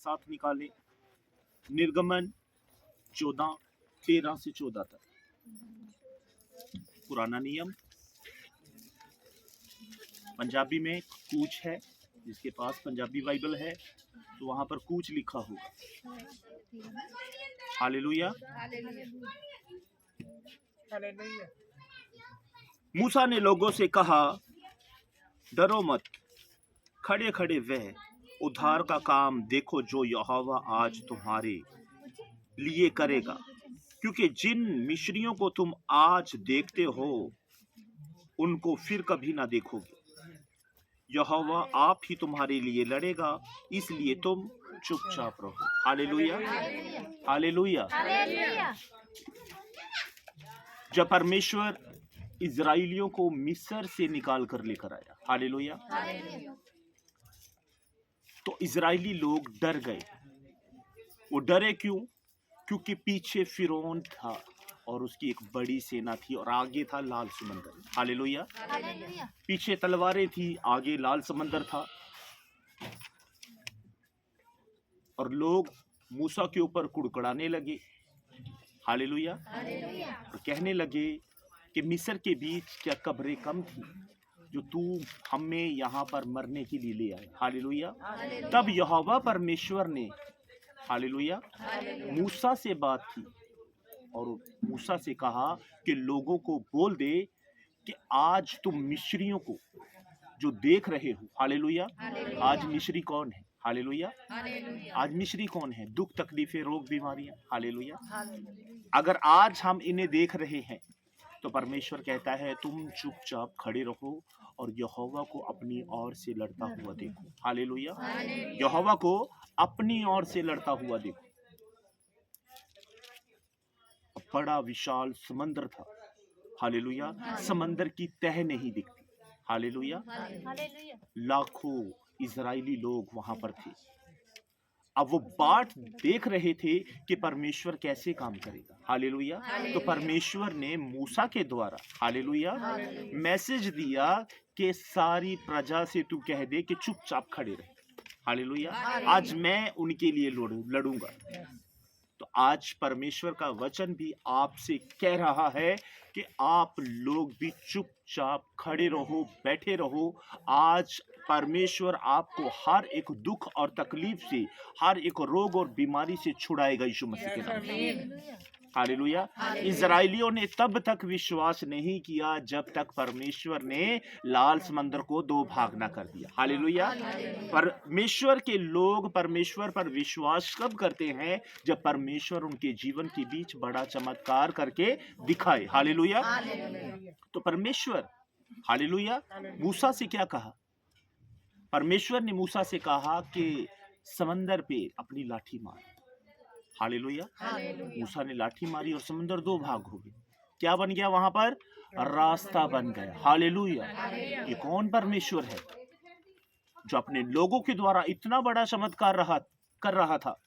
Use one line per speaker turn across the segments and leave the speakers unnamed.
साथ निकालें। निर्गमन 14:13 से 14 तक। पुराना नियम पंजाबी में कूच है, जिसके पास पंजाबी बाइबल है तो वहां पर कूच लिखा होगा। हालेलुया। मूसा ने लोगों से कहा, डरो मत, खड़े खड़े वह उद्धार का काम देखो जो यहोवा आज तुम्हारे लिए करेगा, क्योंकि जिन मिस्रियों को तुम आज देखते हो उनको फिर कभी ना देखोगे। यहोवा आप ही तुम्हारे लिए लड़ेगा, इसलिए तुम चुपचाप रहो। Hallelujah, hallelujah. जब परमेश्वर इजराइलियों को मिस्र से निकाल कर लेकर आया, हालेलुया, तो इजराइली लोग डर गए। वो डरे क्यों? क्योंकि पीछे फिरौन था और उसकी एक बड़ी सेना थी और आगे था लाल समंदर। हालेलुया। पीछे तलवारें थी, आगे लाल समंदर था। और लोग मूसा के ऊपर कुड़कुड़ाने लगे। हालेलुया। और कहने लगे कि मिस्र के बीच क्या कब्रें कम थी जो तू हमें यहाँ पर मरने के लिए ले आए। हालेलुया। तब यहोवा परमेश्वर ने, हालेलुया, मूसा से बात की और मूसा से कहा कि लोगों को बोल दे कि आज तुम मिस्रियों को जो देख रहे हो, हालेलुया, आज मिस्री कौन है? हालेलुया। आज मिस्री कौन है? दुख, तकलीफें, रोग, बीमारियां। हालेलुया। अगर आज हम इन्हें देख रहे हैं तो परमेश्वर कहता है तुम चुपचाप खड़े रहो और यहोवा को अपनी ओर से लड़ता हुआ देखो। हालेलुया। यहोवा को अपनी ओर से लड़ता हुआ देखो। बड़ा विशाल समंदर था। हालेलुया। समंदर की तह नहीं दिखती। हालेलुया। लाखों इजरायली लोग वहां पर थे। अब वो बाट देख रहे थे कि परमेश्वर कैसे काम करेगा। हालेलुया। तो परमेश्वर ने मूसा के द्वारा, हालेलुया, मैसेज दिया कि सारी प्रजा से तू कह दे कि चुपचाप खड़े रहे। हालेलुया। आज मैं उनके लिए लड़ूंगा। तो आज परमेश्वर का वचन भी आपसे कह रहा है कि आप लोग भी चुपचाप खड़े रहो, बैठे रहो। आज परमेश्वर आपको हर एक दुख और तकलीफ से, हर एक रोग और बीमारी से छुड़ाएगा यीशु मसीह के नाम से। हालेलुया। इजराइलियों ने तब तक विश्वास नहीं किया जब तक परमेश्वर ने लाल समंदर को दो भाग ना कर दिया। हालेलुया। परमेश्वर के लोग परमेश्वर पर विश्वास कब करते हैं? जब परमेश्वर उनके जीवन के बीच बड़ा चमत्कार करके दिखाए। हालेलुया। तो परमेश्वर, हालेलुया, मूसा से क्या कहा? परमेश्वर ने मूसा से कहा कि समंदर पे अपनी लाठी मार। हालेलुया। मूसा ने लाठी मारी और समंदर दो भाग हो गए। क्या बन गया वहां पर? रास्ता बन गया। हालेलुया। ये कौन परमेश्वर है जो अपने लोगों के द्वारा इतना बड़ा चमत्कार कर रहा था?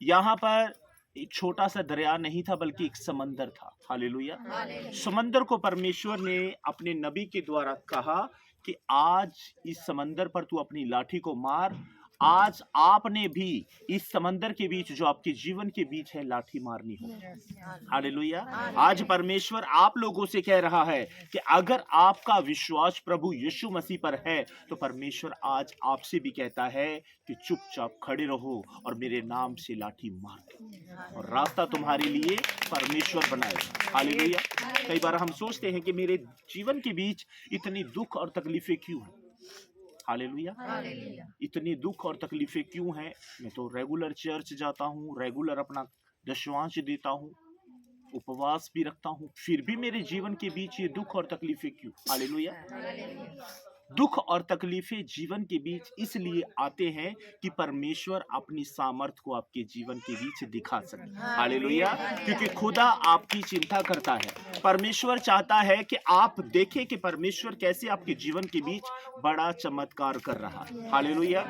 यहाँ पर एक छोटा सा दरिया नहीं था बल्कि एक समंदर था। हालेलुया। समंदर को परमेश्वर ने अपने नबी के द्वारा कहा कि आज इस समंदर पर तू अपनी लाठी को मार। आज आपने भी इस समंदर के बीच जो आपके जीवन के बीच है लाठी मारनी हो। हालेलुया। आज परमेश्वर आप लोगों से कह रहा है कि अगर आपका विश्वास प्रभु यीशु मसीह पर है तो परमेश्वर आज आपसे भी कहता है कि चुपचाप खड़े रहो और मेरे नाम से लाठी मार दो और रास्ता तुम्हारे लिए परमेश्वर बनाएगा। हालेलुया। कई बार हम सोचते हैं कि मेरे जीवन के बीच इतनी दुख और तकलीफें क्यों हैं? हालेलुया। इतनी दुख और तकलीफें क्यों हैं? मैं तो रेगुलर चर्च जाता हूँ, रेगुलर अपना दशवांश देता हूँ, उपवास भी रखता हूँ, फिर भी मेरे जीवन के बीच ये दुख और तकलीफें क्यों? हालेलुया। दुख और तकलीफें जीवन के बीच इसलिए आते हैं कि परमेश्वर अपनी सामर्थ को आपके जीवन के बीच दिखा सके। हालेलुया। क्योंकि खुदा आपकी चिंता करता है। परमेश्वर चाहता है कि आप देखें कि परमेश्वर कैसे आपके जीवन के बीच बड़ा चमत्कार कर रहा है। हालेलुया।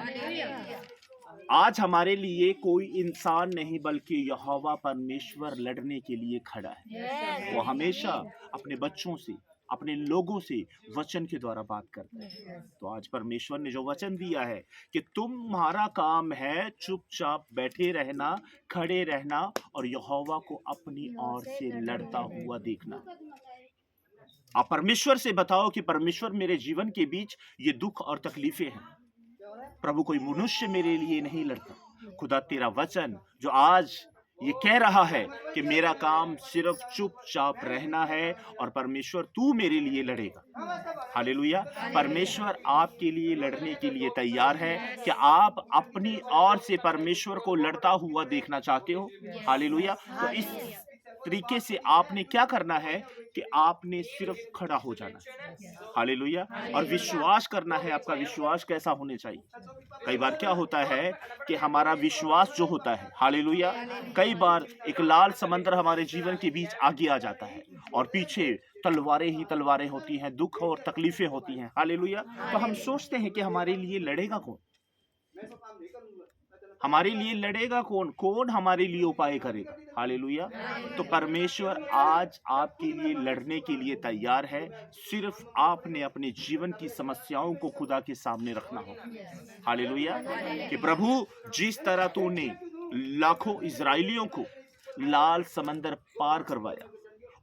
आज हमारे लिए कोई इंसान नहीं बल्कि यहोवा परमेश्वर लड़ने के लिए खड़ा है। वो हमेशा अपने बच्चों से, अपने लोगों से वचन के द्वारा बात करता है। तो आज परमेश्वर ने जो वचन दिया है कि तुम्हारा काम है चुपचाप बैठे रहना, खड़े रहना और यहोवा को अपनी ओर से लड़ता हुआ देखना। आप परमेश्वर से बताओ कि परमेश्वर मेरे जीवन के बीच ये दुख और तकलीफें हैं, प्रभु कोई मनुष्य मेरे लिए नहीं लड़ता। खुदा तेरा वचन जो आज ये कह रहा है कि मेरा काम सिर्फ चुपचाप रहना है और परमेश्वर तू मेरे लिए लड़ेगा। हालेलुया। परमेश्वर आपके लिए लड़ने के लिए तैयार है। कि आप अपनी ओर से परमेश्वर को लड़ता हुआ देखना चाहते हो? हालेलुया। तो इस तरीके से आपने क्या करना है कि आपने सिर्फ खड़ा हो जाना है। हालेलुया। और विश्वास करना है। आपका विश्वास कैसा होने चाहिए? कई बार क्या होता है कि हमारा विश्वास जो होता है, हालेलुया, कई बार एक लाल समंदर हमारे जीवन के बीच आगे आ जाता है और पीछे तलवारें ही तलवारें होती हैं, दुख और तकलीफें होती हैं। हालेलुया। तो हम सोचते हैं कि हमारे लिए लड़ेगा कौन? हमारे लिए लड़ेगा कौन? कौन हमारे लिए उपाय करेगा? हालेलुया। तो परमेश्वर आज आपके लिए लड़ने के लिए तैयार है। सिर्फ आपने अपने जीवन की समस्याओं को खुदा के सामने रखना होगा। हालेलुया। कि प्रभु जिस तरह तूने लाखों इजरायलियों को लाल समंदर पार करवाया,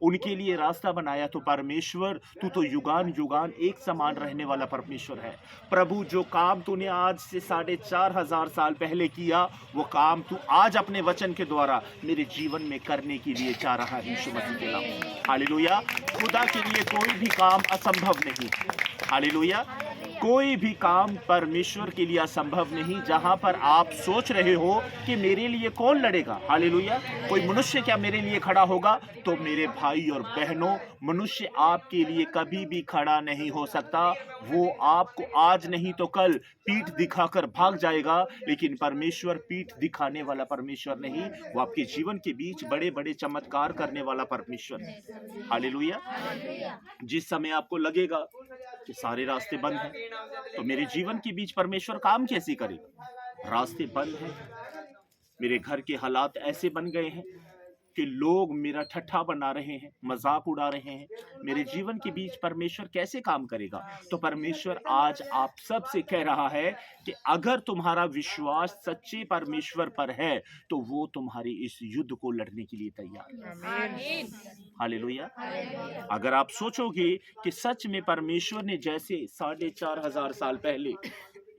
उनके लिए रास्ता बनाया, तो परमेश्वर तू तो युगान युगान एक समान रहने वाला परमेश्वर है। प्रभु जो काम तूने आज से 4,500 साल पहले किया, वो काम तू आज अपने वचन के द्वारा मेरे जीवन में करने के लिए चाह रहा है यीशु मसीह के नाम। हालेलुया। खुदा के लिए कोई भी काम असंभव नहीं। हालेलुया। कोई भी काम परमेश्वर के लिए असंभव नहीं। जहां पर आप सोच रहे हो कि मेरे लिए कौन लड़ेगा, हालेलुया, कोई मनुष्य क्या मेरे लिए खड़ा होगा, तो मेरे भाई और बहनों, मनुष्य आपके लिए कभी भी खड़ा नहीं हो सकता। वो आपको आज नहीं तो कल पीठ दिखाकर भाग जाएगा, लेकिन परमेश्वर पीठ दिखाने वाला परमेश्वर नहीं, वो आपके जीवन के बीच बड़े बड़े चमत्कार करने वाला परमेश्वर है। हालेलुया। जिस समय आपको लगेगा कि सारे रास्ते बंद हैं, तो मेरे जीवन के बीच परमेश्वर काम कैसे करेगा? रास्ते बंद हैं, मेरे घर के हालात ऐसे बन गए हैं कि लोग मेरा ठट्ठा बना रहे हैं, मजाक उड़ा रहे हैं, मेरे जीवन के बीच परमेश्वर कैसे काम करेगा? तो परमेश्वर आज आप सब से कह रहा है कि अगर तुम्हारा विश्वास सच्चे परमेश्वर पर है, तो वो तुम्हारे इस युद्ध को लड़ने के लिए तैयार है। हालेलुया। अगर आप सोचोगे कि सच में परमेश्वर ने जैसे 4,500 साल पहले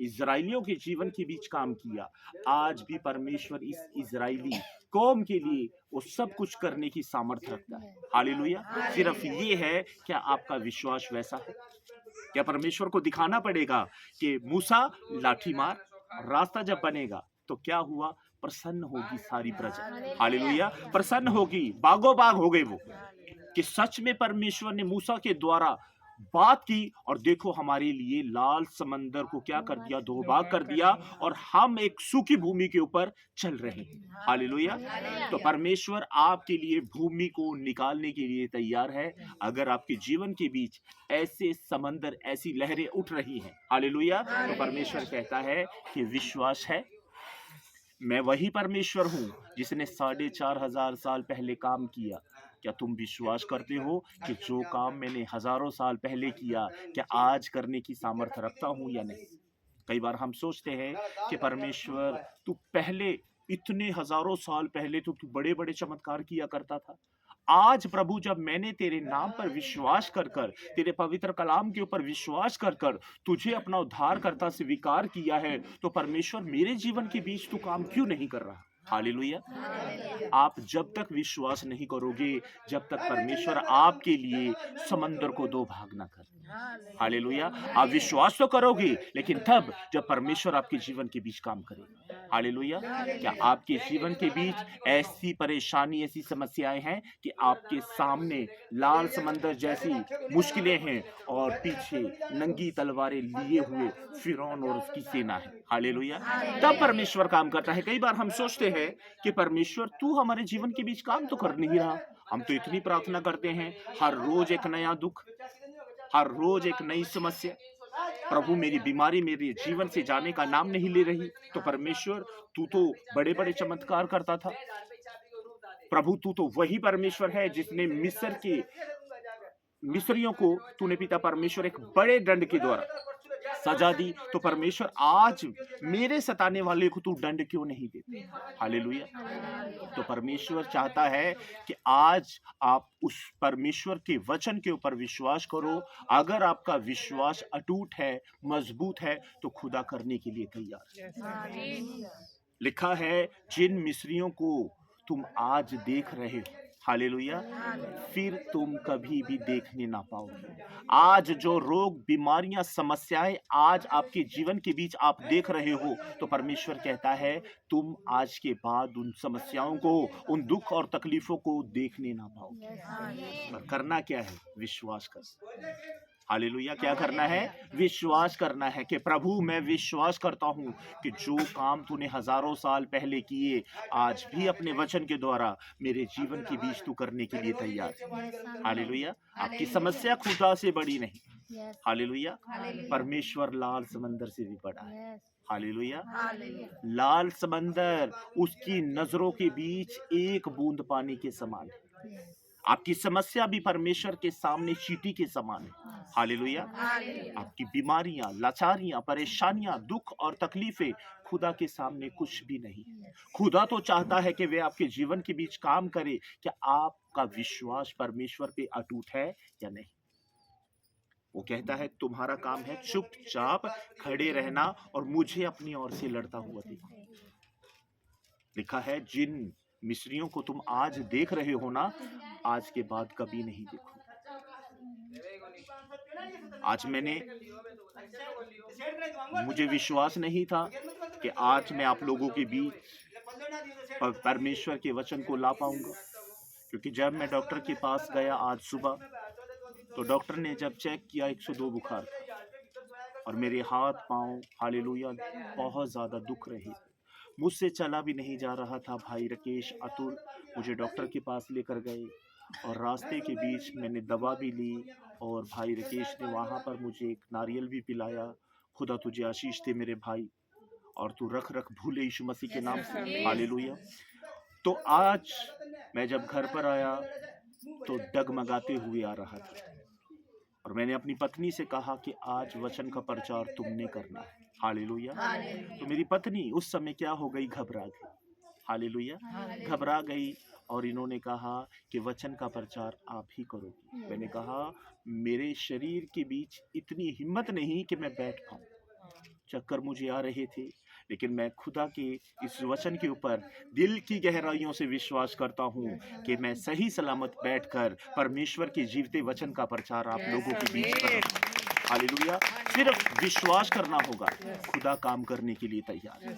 इजराइलियों के जीवन के बीच काम किया, आज भी परमेश्वर इस इजराइली कौम के लिए वो सब कुछ करने की सामर्थ्य रखता है। हालेलुया। सिर्फ ये है, क्या आपका विश्वास वैसा है? क्या परमेश्वर को दिखाना पड़ेगा कि मूसा लाठी मार, रास्ता जब बनेगा तो क्या हुआ? प्रसन्न होगी सारी प्रजा। हालेलुया। प्रसन्न होगी, बागो बाग हो गए वो, कि सच में परमेश्वर ने मूसा के द्वारा बात की और देखो हमारे लिए लाल समंदर को क्या कर दिया, दो भाग कर दिया, और हम एक सूखी भूमि के ऊपर चल रहे हैं। हालेलुया। तो परमेश्वर आपके लिए भूमि को निकालने के लिए तैयार है। अगर आपके जीवन के बीच ऐसे समंदर, ऐसी लहरें उठ रही हैं, हालेलुया, तो परमेश्वर कहता है कि विश्वास है, मैं वही परमेश्वर हूं जिसने 4,500 साल पहले काम किया। क्या तुम विश्वास करते हो कि जो काम मैंने हजारों साल पहले किया, क्या आज करने की सामर्थ्य रखता हूं या नहीं? कई बार हम सोचते हैं कि परमेश्वर तू पहले, इतने हजारों साल पहले तो तू बड़े बड़े चमत्कार किया करता था। आज प्रभु जब मैंने तेरे नाम पर विश्वास कर कर, तेरे पवित्र कलाम के ऊपर विश्वास कर कर तुझे अपना उद्धारकर्ता स्वीकार किया है, तो परमेश्वर मेरे जीवन के बीच तू काम क्यों नहीं कर रहा? हालेलुया। आप जब तक विश्वास नहीं करोगे, जब तक परमेश्वर आपके लिए समंदर को दो भाग ना कर। हालेलुया। आप विश्वास तो करोगे, लेकिन तब जब परमेश्वर आपके जीवन के बीच काम करेगा। हालेलुया। क्या आपके जीवन के बीच ऐसी परेशानी, ऐसी समस्याएं हैं कि आपके सामने लाल समंदर जैसी मुश्किलें हैं और पीछे नंगी तलवारें लिए हुए फिरौन और उसकी सेना है? हालेलुया। तब परमेश्वर काम करता है। कई बार हम सोचते हैं कि परमेश्वर तू हमारे जीवन के बीच काम तो कर नहीं रहा। हम तो इतनी प्रार्थना करते हैं, हर रोज एक नया दुख, हर रोज एक नई समस्या, प्रभु मेरी बीमारी मेरे जीवन से जाने का नाम नहीं ले रही। तो परमेश्वर तू तो बड़े बड़े चमत्कार करता था। प्रभु तू तो वही परमेश्वर है जिसने मिस्र के मिस्रियों को तूने पिता परमेश्वर एक बड़े दंड के द्वारा सजा दी, तो परमेश्वर आज मेरे सताने वाले को तू दंड क्यों नहीं देता? हालेलुया। तो परमेश्वर चाहता है कि आज आप उस परमेश्वर के वचन के ऊपर विश्वास करो। अगर आपका विश्वास अटूट है, मजबूत है, तो खुदा करने के लिए तैयार है। लिखा है, जिन मिस्रियों को तुम आज देख रहे हो, हालेलुया, फिर तुम कभी भी देखने ना पाओगे। आज जो रोग, बीमारियां, समस्याएं आज आपके जीवन के बीच आप देख रहे हो, तो परमेश्वर कहता है तुम आज के बाद उन समस्याओं को, उन दुख और तकलीफों को देखने ना पाओगे। और करना क्या है? विश्वास कर। हालेलुया। क्या करना है? विश्वास करना है कि प्रभु मैं विश्वास करता हूँ कि जो काम तूने हजारों साल पहले किए, आज भी अपने वचन के द्वारा मेरे जीवन के बीच तू करने के लिए तैयार है। हालेलुया। आपकी समस्या खुदा से बड़ी नहीं। हालेलुया। परमेश्वर लाल समंदर से भी बड़ा है। हालेलुया। लाल समंदर उसकी नजरों के बीच एक बूंद पानी के समान है। आपकी समस्या भी परमेश्वर के सामने चींटी के समान है। हालेलुया। आपकी बीमारियां, लाचारियां, परेशानियां, दुख और तकलीफें खुदा के सामने कुछ भी नहीं। खुदा तो चाहता है कि वे आपके जीवन के बीच काम करे। क्या आपका विश्वास परमेश्वर पे अटूट है या नहीं? वो कहता है तुम्हारा काम है चुपचाप खड़े रहना और मुझे अपनी ओर से लड़ता हुआ देखो। लिखा है, जिन मिस्रियों को तुम आज देख रहे हो ना, आज के बाद कभी नहीं देखो। आज मुझे विश्वास नहीं था कि आज मैं आप लोगों के बीच परमेश्वर के वचन को ला पाऊंगा, क्योंकि जब मैं डॉक्टर के पास गया आज सुबह, तो डॉक्टर ने जब चेक किया 102 बुखार था और मेरे हाथ पांव, हालेलुया, बहुत ज्यादा दुख रहे। मुझसे चला भी नहीं जा रहा था। भाई राकेश, अतुल मुझे डॉक्टर के पास लेकर गए और रास्ते के बीच मैंने दवा भी ली और भाई राकेश ने वहाँ पर मुझे एक नारियल भी पिलाया। खुदा तुझे आशीष दे मेरे भाई, और तू रख भूले यीशु मसीह के नाम से। हालेलुया। तो आज मैं जब घर पर आया तो डगमगाते हुए आ रहा था और मैंने अपनी पत्नी से कहा कि आज वचन का प्रचार तुमने करना है। हालेलुया। तो मेरी पत्नी उस समय क्या हो गई? घबरा गई। हालेलुया। घबरा गई और इन्होंने कहा कि वचन का प्रचार आप ही करोगी। मैंने कहा मेरे शरीर के बीच इतनी हिम्मत नहीं कि मैं बैठ पाऊं। चक्कर मुझे आ रहे थे, लेकिन मैं खुदा के इस वचन के ऊपर दिल की गहराइयों से विश्वास करता हूँ कि मैं सही सलामत बैठकर परमेश्वर के जीवते वचन का प्रचार आप लोगों के बीच करूंगा। हालेलुया। सिर्फ विश्वास करना होगा। खुदा काम करने के लिए तैयार है।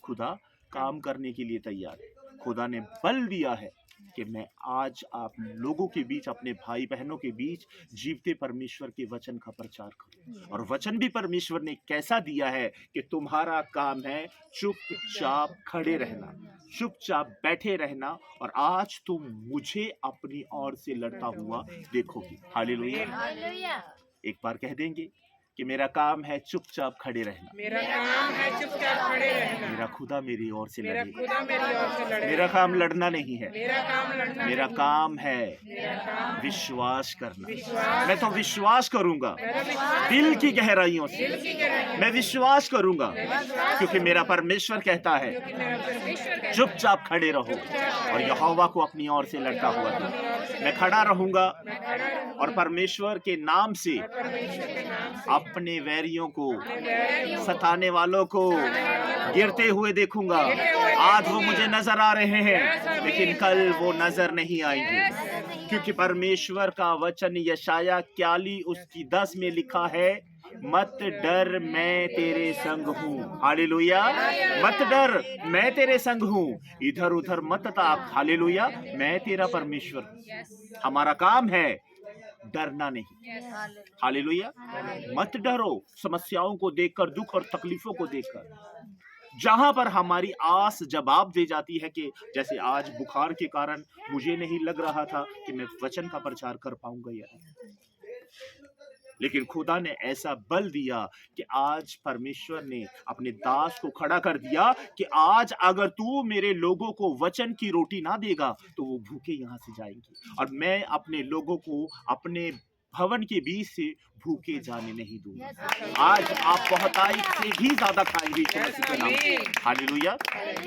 खुदा काम करने के लिए तैयार है। खुदा ने बल दिया है कि मैं आज आप लोगों के बीच, अपने भाई बहनों के बीच जीवते परमेश्वर के वचन का प्रचार करूं। और वचन भी परमेश्वर ने कैसा दिया है कि तुम्हारा काम है चुपचाप खड़े रहना, चुपचाप बैठे रहना, और आज तुम मुझे अपनी ओर से लड़ता हुआ देखोगे। हालेलुया। एक बार कह देंगे कि मेरा काम है चुपचाप खड़े रहना।
मेरा काम है चुपचाप खड़े रहना।
मेरा खुदा मेरी ओर से लड़ेगा।
खुदा मेरी ओर से लड़ेगा।
मेरा काम लड़ना नहीं है।
मेरा काम
है विश्वास करना। मैं तो विश्वास करूंगा दिल की गहराइयों से। मैं विश्वास करूंगा क्योंकि मेरा परमेश्वर कहता है चुपचाप खड़े रहो और यहोवा को अपनी ओर से लड़ता हुआ देखो। मैं खड़ा रहूंगा और परमेश्वर के नाम से अपने वैरियों को, सताने वालों को गिरते हुए देखूंगा। आज वो मुझे नजर आ रहे हैं, लेकिन कल वो नजर नहीं आएंगे, क्योंकि परमेश्वर का वचन यशाया 41 उसकी 10 में लिखा है, मत डर मैं तेरे संग हूँ। हालेलुया। मत डर मैं तेरे संग हूँ, इधर उधर मत ताक। हालेलुया। मैं तेरा परमेश्वर हूँ। हमारा काम है डरना नहीं। हालेलुया। मत डरो समस्याओं को देखकर, दुख और तकलीफों को देखकर। जहां पर हमारी आस जवाब दे जाती है कि जैसे आज बुखार के कारण मुझे नहीं लग रहा था कि मैं वचन का प्रचार कर पाऊंगा या नहीं। लेकिन खुदा ने ऐसा बल दिया कि आज परमेश्वर ने अपने दास को खड़ा कर दिया कि आज अगर तू मेरे लोगों को वचन की रोटी ना देगा तो वो भूखे यहाँ से जाएंगे, और मैं अपने लोगों को अपने भवन के बीच से भूखे जाने नहीं दूंगा। आज आप बहुतायत से भी ज्यादा खाएंगे यीशु मसीह के नाम से। हालेलुया।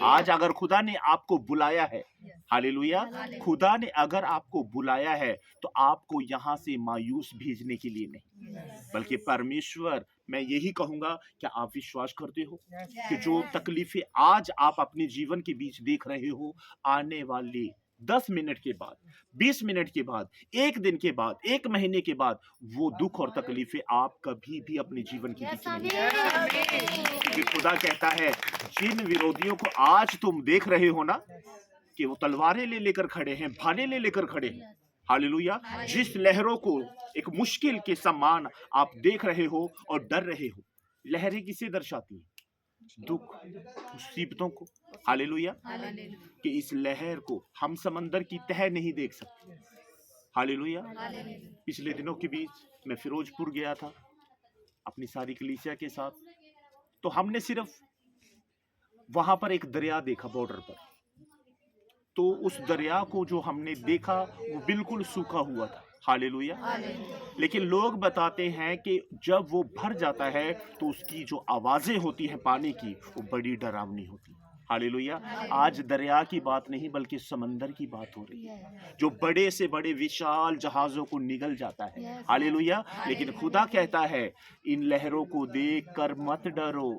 आज अगर खुदा ने आपको बुलाया है, हालेलुया, खुदा ने अगर आपको बुलाया है तो आपको यहाँ से मायूस भेजने के लिए नहीं, बल्कि परमेश्वर, मैं यही कहूंगा, क्या आप विश्वास करते हो कि जो तकलीफें आज आप अपने जीवन के बीच देख रहे हो, आने वाले 10 मिनट के बाद, 20 मिनट के बाद, एक दिन के बाद, एक महीने के बाद, वो दुख और तकलीफें आप कभी भी अपने जीवन के बीच नहीं, क्योंकि खुदा कहता है जिन विरोधियों को आज तुम देख रहे हो ना कि वो तलवारें ले लेकर खड़े हैं, भाले ले लेकर खड़े हैं, हालेलुया, जिस लहरों को एक मुश्किल के समान आप देख रहे हो और डर रहे हो, लहरें किसे दर्शाती हैं? दुख, मुसीबतों को। हालेलुया। कि इस लहर को हम समंदर की तह नहीं देख सकते। हालेलुया। पिछले दिनों के बीच मैं फिरोजपुर गया था अपनी सारी कलीसिया के साथ, तो हमने सिर्फ वहां पर एक दरिया देखा बॉर्डर पर। तो उस दरिया को जो हमने देखा वो बिल्कुल सूखा हुआ था। हालेलुया। लेकिन लोग बताते हैं कि जब वो भर जाता है तो उसकी जो आवाजें होती हैं पानी की, वो बड़ी डरावनी होती है। हालेलुया। आज दरिया की बात नहीं बल्कि समंदर की बात हो रही है, जो बड़े से बड़े विशाल जहाजों को निगल जाता है। हालेलुया। लेकिन खुदा कहता है इन लहरों को देखकर मत डरो।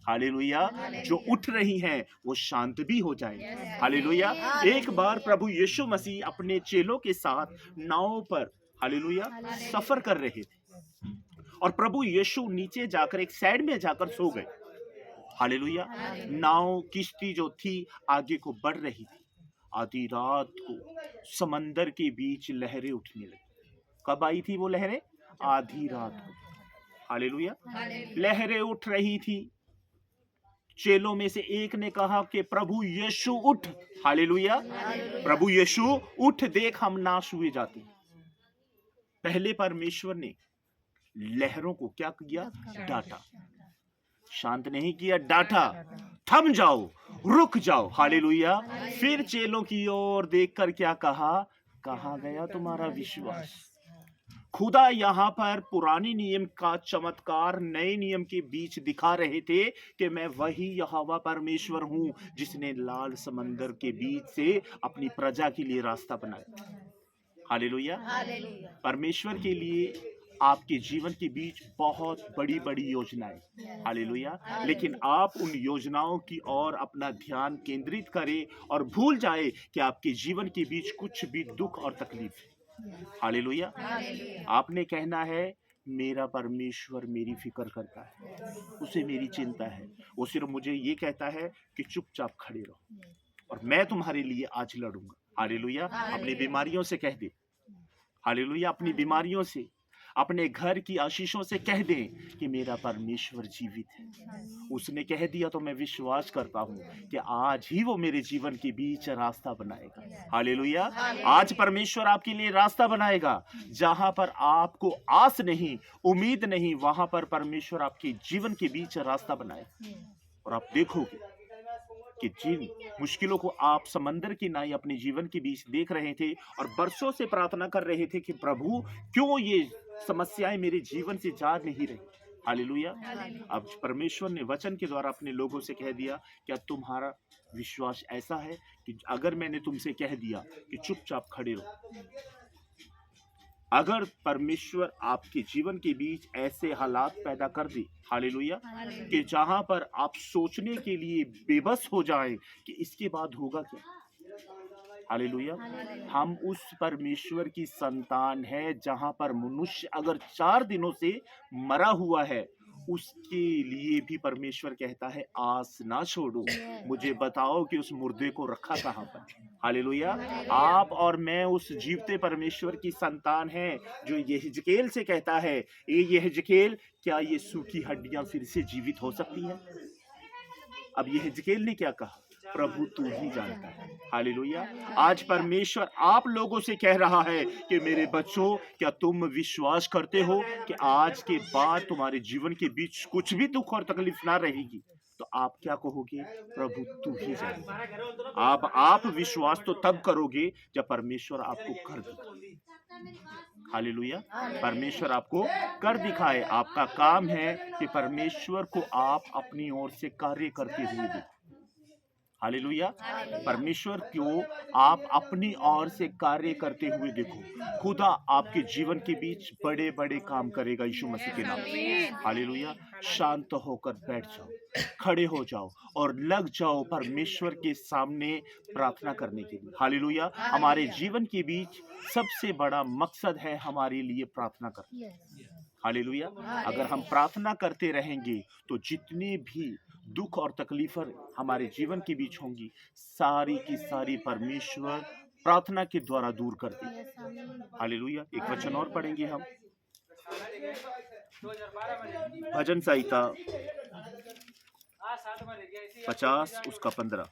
हालेलुया। जो उठ रही हैं वो शांत भी हो जाएं। हालेलुया। एक बार प्रभु यीशु मसीह अपने चेलों के साथ नाव पर, हालेलुया, सफर कर रहे थे, और प्रभु यीशु नीचे जाकर एक साइड में जाकर सो गए। हालेलुया। नाव, किश्ती जो थी आगे को बढ़ रही थी। आधी रात को समंदर के बीच लहरें उठने लगी। कब आई थी वो लहरें? आधी रात को। हालेलुया। लहरें उठ रही थी। चेलों में से एक ने कहा कि प्रभु यीशु उठ। हालेलुया। प्रभु यीशु उठ, देख हम नाश हुए जाते। पहले परमेश्वर ने लहरों को क्या किया? डांटा। शांत नहीं किया, डांटा। थम जाओ, रुक जाओ। हालेलुया। फिर चेलों की ओर देखकर क्या कहा? कहाँ गया तुम्हारा विश्वास? खुदा यहाँ पर पुरानी नियम का चमत्कार नए नियम के बीच दिखा रहे थे कि मैं वही यहोवा परमेश्वर हूँ जिसने लाल समंदर के बीच से अपनी प्रजा के लिए रास्ता बनाया। हालेलुया। परमेश्वर के लिए आपके जीवन के बीच बहुत बड़ी बड़ी योजनाएं। हालेलुया। लेकिन आप उन योजनाओं की ओर अपना ध्यान केंद्रित करें और भूल जाए कि आपके जीवन के बीच कुछ भी दुख और तकलीफ है। हालेलुया। आपने कहना है मेरा परमेश्वर मेरी फिक्र करता है, उसे मेरी चिंता है। वो सिर्फ मुझे ये कहता है कि चुपचाप खड़े रहो और मैं तुम्हारे लिए आज लड़ूंगा। हालेलुया। अपनी बीमारियों से कह दे। हालेलुया। अपनी बीमारियों से, अपने घर की आशीषों से कह दें कि मेरा परमेश्वर जीवित है। उसने कह दिया तो मैं विश्वास करता हूँ कि आज ही वो मेरे जीवन के बीच रास्ता बनाएगा। हालेलुया। आज परमेश्वर आपके लिए रास्ता बनाएगा। जहां पर आपको आस नहीं, उम्मीद नहीं, वहां पर परमेश्वर आपके जीवन के बीच रास्ता बनाएगा। और आप देखोगे कि जिन मुश्किलों को आप समंदर की नाई अपने जीवन के बीच देख रहे थे और बरसों से प्रार्थना कर रहे थे कि प्रभु क्यों ये समस्याएं मेरे जीवन से जा नहीं रही। हालेलुया। अब परमेश्वर ने वचन के द्वारा अपने लोगों से कह दिया, क्या तुम्हारा विश्वास ऐसा है कि अगर मैंने तुमसे कह दिया कि चुपचाप खड़े रहो, अगर परमेश्वर आपके जीवन के बीच ऐसे हालात पैदा कर दे, हालेलुया, कि जहां पर आप सोचने के लिए बेबस हो जाएं कि इसके बाद होगा क्या। हालेलुया। हम उस परमेश्वर की संतान है जहां पर मनुष्य अगर 4 दिनों से मरा हुआ है, उसके लिए भी परमेश्वर कहता है आस ना छोड़ो, मुझे बताओ कि उस मुर्दे को रखा कहां पर। हालेलुया। आप और मैं उस जीवते परमेश्वर की संतान हैं जो यहेजकेल से कहता है, ये यहेजकेल, क्या ये सूखी हड्डियां फिर से जीवित हो सकती हैं? अब यहेजकेल ने क्या कहा? प्रभु तू ही जानता है। हालेलुया। आज परमेश्वर आप लोगों से कह रहा है कि मेरे बच्चों, क्या तुम विश्वास करते हो कि आज के बाद तुम्हारे जीवन के बीच कुछ भी दुख और तकलीफ ना रहेगी? तो आप क्या कहोगे? प्रभु तू ही जानता है। आप विश्वास तो तब करोगे जब परमेश्वर आपको कर दिखाए। हालेलुया। परमेश्वर आपको कर दिखाए। आपका काम है कि परमेश्वर को आप अपनी ओर से कार्य करते हुए देखो। हालेलुया। परमेश्वर को आप अपनी ओर से कार्य करते हुए देखो। खुदा आपके जीवन के बीच बड़े बड़े काम करेगा यीशु मसीह के नाम से। हालेलुया। शांत होकर बैठ जाओ, खड़े हो जाओ और लग जाओ परमेश्वर के सामने प्रार्थना करने के लिए। हालेलुया। हमारे जीवन के बीच सबसे बड़ा मकसद है हमारे लिए प्रार्थना करना। हालेलुया। अगर हम प्रार्थना करते रहेंगे तो जितने भी दुख और तकलीफें हमारे जीवन के बीच होंगी, सारी की सारी परमेश्वर प्रार्थना के द्वारा दूर कर देगा। हालेलुया। एक वचन और पढ़ेंगे हम, भजन संहिता 50 उसका 15।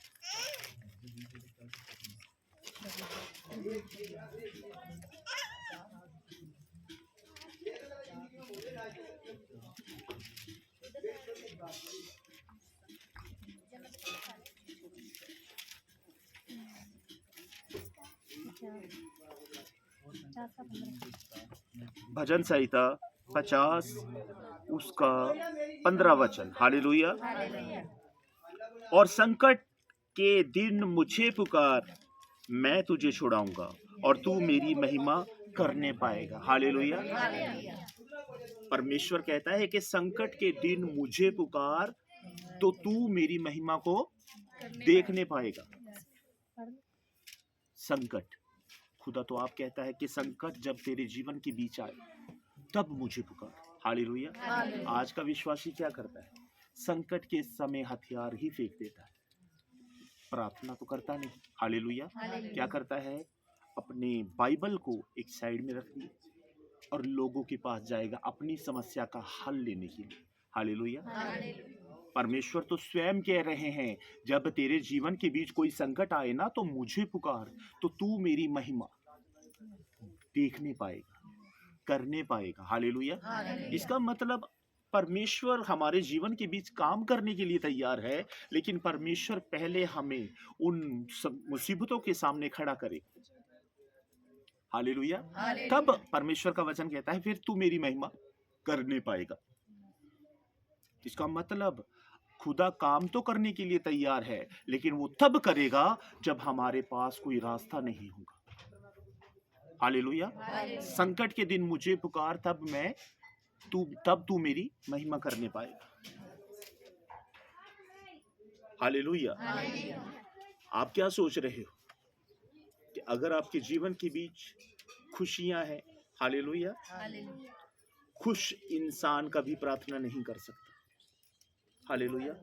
भजन संहिता 50 उसका 15 वचन। हालेलुया। और संकट के दिन मुझे पुकार, मैं तुझे छुड़ाऊंगा और तू मेरी महिमा करने पाएगा। हालेलुया। परमेश्वर कहता है कि संकट के दिन मुझे पुकार तो तू मेरी महिमा को देखने पाएगा। संकट, खुदा तो आप कहता है कि संकट जब तेरे जीवन के बीच आए तब मुझे पुकार। हालेलुया। आज का विश्वासी क्या करता है? संकट के समय हथियार ही फेंक देता है, प्रार्थना तो करता नहीं। हालेलुया। क्या करता है? अपने बाइबल को एक साइड में रख दिया और लोगों के पास जाएगा अपनी समस्या का हल लेने के लिए। हालेलुया। परमेश्वर तो स्वयं कह रहे हैं, जब तेरे जीवन के बीच कोई संकट आए ना तो मुझे पुकार तो तू मेरी महिमा देखने पाएगा, करने पाएगा। हालेलुया। इसका मतलब परमेश्वर हमारे जीवन के बीच काम करने के लिए तैयार है, लेकिन परमेश्वर पहले हमें उन मुसीबतों के सामने खड़ा करे। हालेलुया। तब परमेश्वर का वचन कहता है फिर तू मेरी महिमा करने पाएगा। इसका मतलब खुदा काम तो करने के लिए तैयार है, लेकिन वो तब करेगा जब हमारे पास कोई रास्ता नहीं होगा। हालेलुया। संकट के दिन मुझे पुकार, तब तू मेरी महिमा करने पाएगा। हालेलुया। आप क्या सोच रहे हो कि अगर आपके जीवन के बीच खुशियां हैं, हालेलुया, खुश इंसान कभी प्रार्थना नहीं कर सकता। हालेलुया।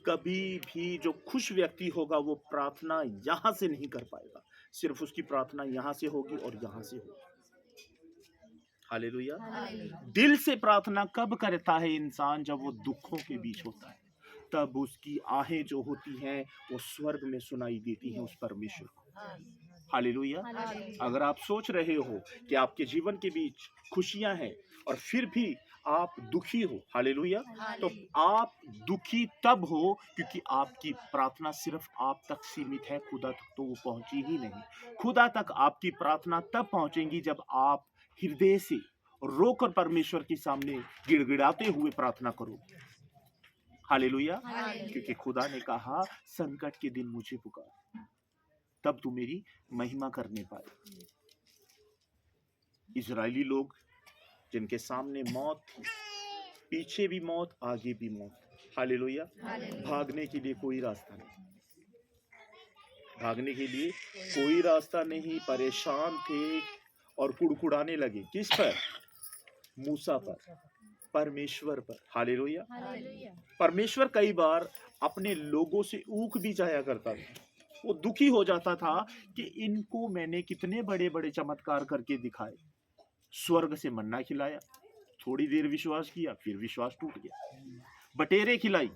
कभी भी जो खुश व्यक्ति होगा वो प्रार्थना यहां से नहीं कर पाएगा, सिर्फ उसकी प्रार्थना यहां से होगी और यहां से होगी। हालेलुया। दिल से प्रार्थना कब करता है इंसान? जब वो दुखों के बीच होता है, तब उसकी आहें जो होती हैं वो स्वर्ग में सुनाई देती हैं उस परमेश्वर को। हालेलुया। अगर आप सोच रहे हो कि आपके जीवन के बीच खुशियां हैं और फिर भी आप दुखी हो, हालेलुया, तो आप दुखी तब हो क्योंकि आपकी प्रार्थना सिर्फ आप तक सीमित है, खुदा तक तो वो पहुंची ही नहीं। खुदा तक आपकी प्रार्थना तब पहुंचेगी जब आप हृदय से रोकर परमेश्वर के सामने गिड़गिड़ाते हुए प्रार्थना करो। हालेलुया। क्योंकि खुदा ने कहा संकट के दिन मुझे पुकार तब तू मेरी महिमा करने पाए। इजरायली लोग जिनके सामने मौत थी, पीछे भी मौत, आगे भी मौत। हालेलुया। भागने के लिए कोई रास्ता नहीं, भागने के लिए कोई रास्ता नहीं। परेशान थे और कुड़कुड़ाने लगे। किस पर? मूसा पर, परमेश्वर पर। हालेलुया। परमेश्वर कई बार अपने लोगों से ऊक भी जाया करता था। वो दुखी हो जाता था कि इनको मैंने कितने बड़े बड़े चमत्कार करके दिखाए। स्वर्ग से मन्ना खिलाया, थोड़ी देर विश्वास किया, फिर विश्वास टूट गया। बटेरे खिलाई,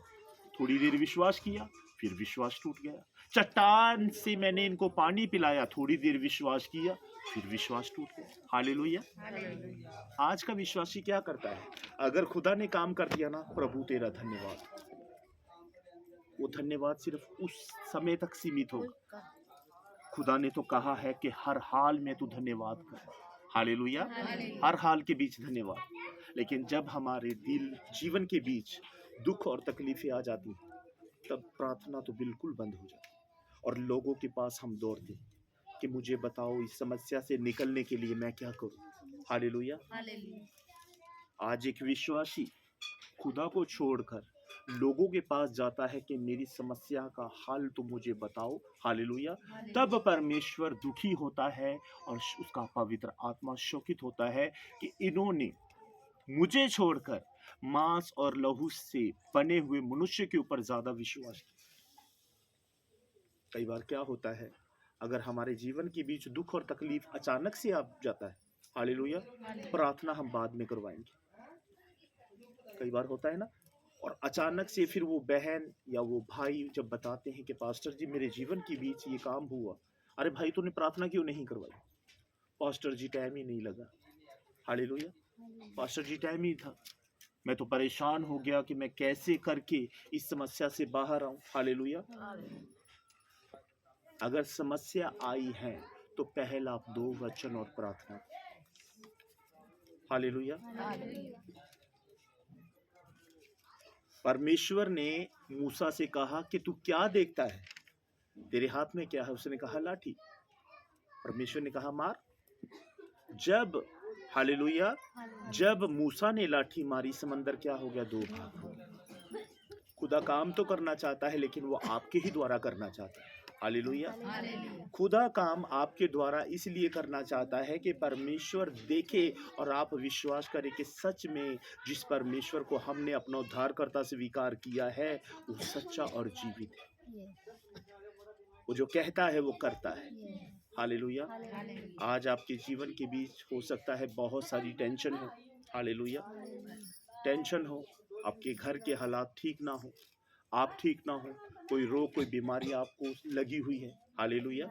थोड़ी देर विश्वास किया, फिर विश्वास टूट गया। चट्टान से मैंने इनको पानी पिलाया, थोड़ी देर विश्वास किया, फिर विश्वास टूट गया। हालेलुया। आज का विश्वासी क्या करता है? अगर खुदा ने काम कर दिया ना, प्रभु तेरा धन्यवाद, वो धन्यवाद सिर्फ उस समय तक सीमित होगा। खुदा ने तो कहा है कि हर हाल में तू धन्यवाद कर। हालेलुया। हर हाल के बीच धन्यवाद। लेकिन जब हमारे दिल जीवन के बीच दुख और तकलीफें आ जाती हैं, तब प्रार्थना तो बिल्कुल बंद हो जाती है और लोगों के पास हम दौड़ते हैं कि मुझे बताओ इस समस्या से निकलने के लिए मैं क्या करूं। हालेलुया। आज एक विश्वासी खुदा को छोड़कर लोगों के पास जाता है कि मेरी समस्या का हल तो मुझे बताओ। हालेलुया। तब परमेश्वर दुखी होता है और उसका पवित्र आत्मा शोकित होता है कि इन्होंने मुझे छोड़कर मांस और लहू से बने हुए मनुष्य के ऊपर ज्यादा विश्वास किया। कई बार क्या होता है, अगर हमारे जीवन के बीच दुख और तकलीफ अचानक से आ जाता है, हालेलुया, प्रार्थना हम बाद में करवाएंगे। कई बार होता है ना, और अचानक से फिर वो बहन या वो भाई जब बताते हैं कि पास्टर जी मेरे जीवन के बीच ये काम हुआ, अरे भाई तूने प्रार्थना क्यों नहीं करवाई? पास्टर जी टाइम ही नहीं लगा। हालेलुया। पास्टर जी टाइम ही था, मैं तो परेशान हो गया कि मैं कैसे करके इस समस्या से बाहर आऊं। हालेलुया। अगर समस्या आई है तो पहला 2 वचन और प्रार्थना। हालेलुया। परमेश्वर ने मूसा से कहा कि तू क्या देखता है, तेरे हाथ में क्या है? उसने कहा लाठी। परमेश्वर ने कहा मार। जब हालेलुया जब मूसा ने लाठी मारी, समंदर क्या हो गया? 2 भाग हो गया। खुदा काम तो करना चाहता है लेकिन वो आपके ही द्वारा करना चाहता है। हालेलुया। खुदा काम आपके द्वारा इसलिए करना चाहता है कि परमेश्वर देखे और आप विश्वास करें कि सच में जिस परमेश्वर को हमने अपना उद्धारकर्ता स्वीकार किया है वो सच्चा और जीवित है। वो जो कहता है वो करता है। हालेलुया। आज आपके जीवन के बीच हो सकता है बहुत सारी टेंशन हो। हालेलुया। टेंशन हो, आपके घर के हालात ठीक ना हो, आप ठीक ना हो, कोई रोग कोई बीमारी आपको लगी हुई है। हालेलुया।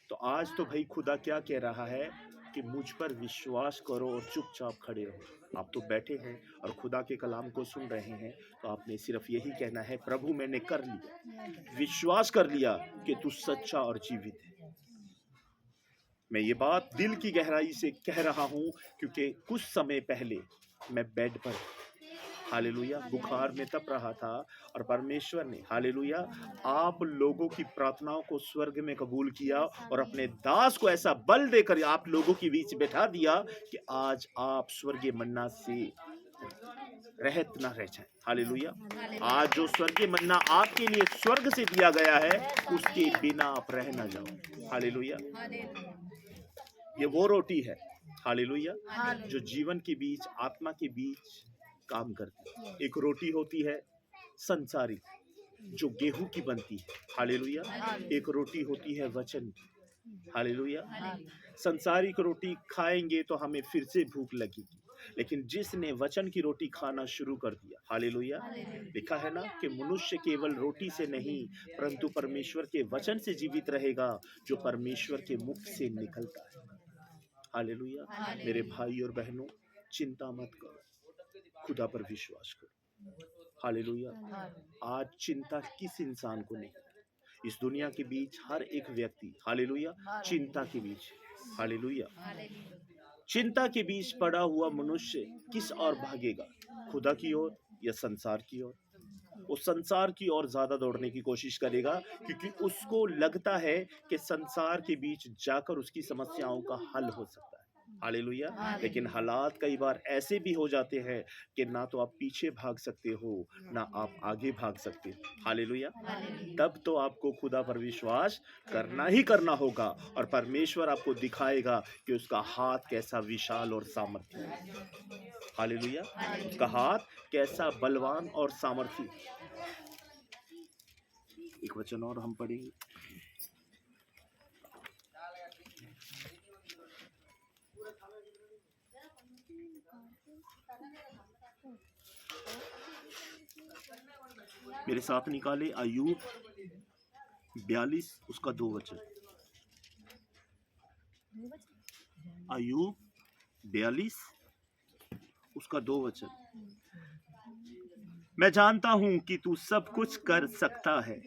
तो आज तो भाई खुदा क्या कह रहा है कि मुझ पर विश्वास करो और चुपचाप खड़े रहो। आप तो बैठे हैं और खुदा के कलाम को सुन रहे हैं, तो आपने सिर्फ यही कहना है, प्रभु मैंने कर लिया, विश्वास कर लिया कि तू सच्चा और जीवित है। मैं ये बात दिल की गहराई से कह रहा हूं क्योंकि कुछ समय पहले मैं बेड पर, हालेलुया, बुखार में तप रहा था और परमेश्वर ने, हालेलुया, आप लोगों की प्रार्थनाओं को स्वर्ग में कबूल किया और अपने दास को ऐसा बल देकर आप लोगों के बीच बैठा दिया कि आज आप स्वर्गीय मन्ना से रहत ना रह जाए। हालेलुया। आज जो स्वर्गीय मन्ना आपके लिए स्वर्ग से दिया गया है उसके बिना आप रह ना जाओ। हालेलुया। ये वो रोटी है, हालेलुया, जो जीवन के बीच, आत्मा के बीच काम करती है। एक रोटी होती है संसारिक, जो गेहूं की बनती है। हालेलुया। एक रोटी होती है वचन की। हालेलुया। संसारिक रोटी खाएंगे तो हमें फिर से भूख लगेगी, लेकिन जिसने वचन की रोटी खाना शुरू कर दिया, हालेलुया, लिखा है ना कि मनुष्य केवल रोटी से नहीं परंतु परमेश्वर के वचन से जीवित रहेगा जो परमेश्वर के मुख से निकलता है। हालेलुया। मेरे भाई और बहनों, चिंता मत करो, खुदा पर विश्वास करो। हालेलुया। आज चिंता किस इंसान को नहीं? इस दुनिया के बीच हर एक व्यक्ति, हालेलुया, चिंता के बीच। हालेलुया। चिंता के बीच पड़ा हुआ मनुष्य किस ओर भागेगा? खुदा की ओर या संसार की ओर? वो संसार की ओर ज्यादा दौड़ने की कोशिश करेगा क्योंकि उसको लगता है कि संसार के बीच जाकर उसकी समस्याओं का हल हो सकता है। हालेलुया। लेकिन हालात कई बार ऐसे भी हो जाते हैं कि ना तो आप पीछे भाग सकते हो ना आप आगे भाग सकते हो। हालेलुया। तब तो आपको खुदा पर विश्वास करना ही करना होगा और परमेश्वर आपको दिखाएगा कि उसका हाथ कैसा विशाल और सामर्थ्य है। हालेलुया। उसका हाथ कैसा बलवान और सामर्थी। एक वचन और हम पढ़ेंगे। मेरे साथ निकाले अय्यूब 42 उसका 2 वचन। अय्यूब 42 उसका 2 वचन। मैं जानता हूं कि तू सब कुछ कर सकता है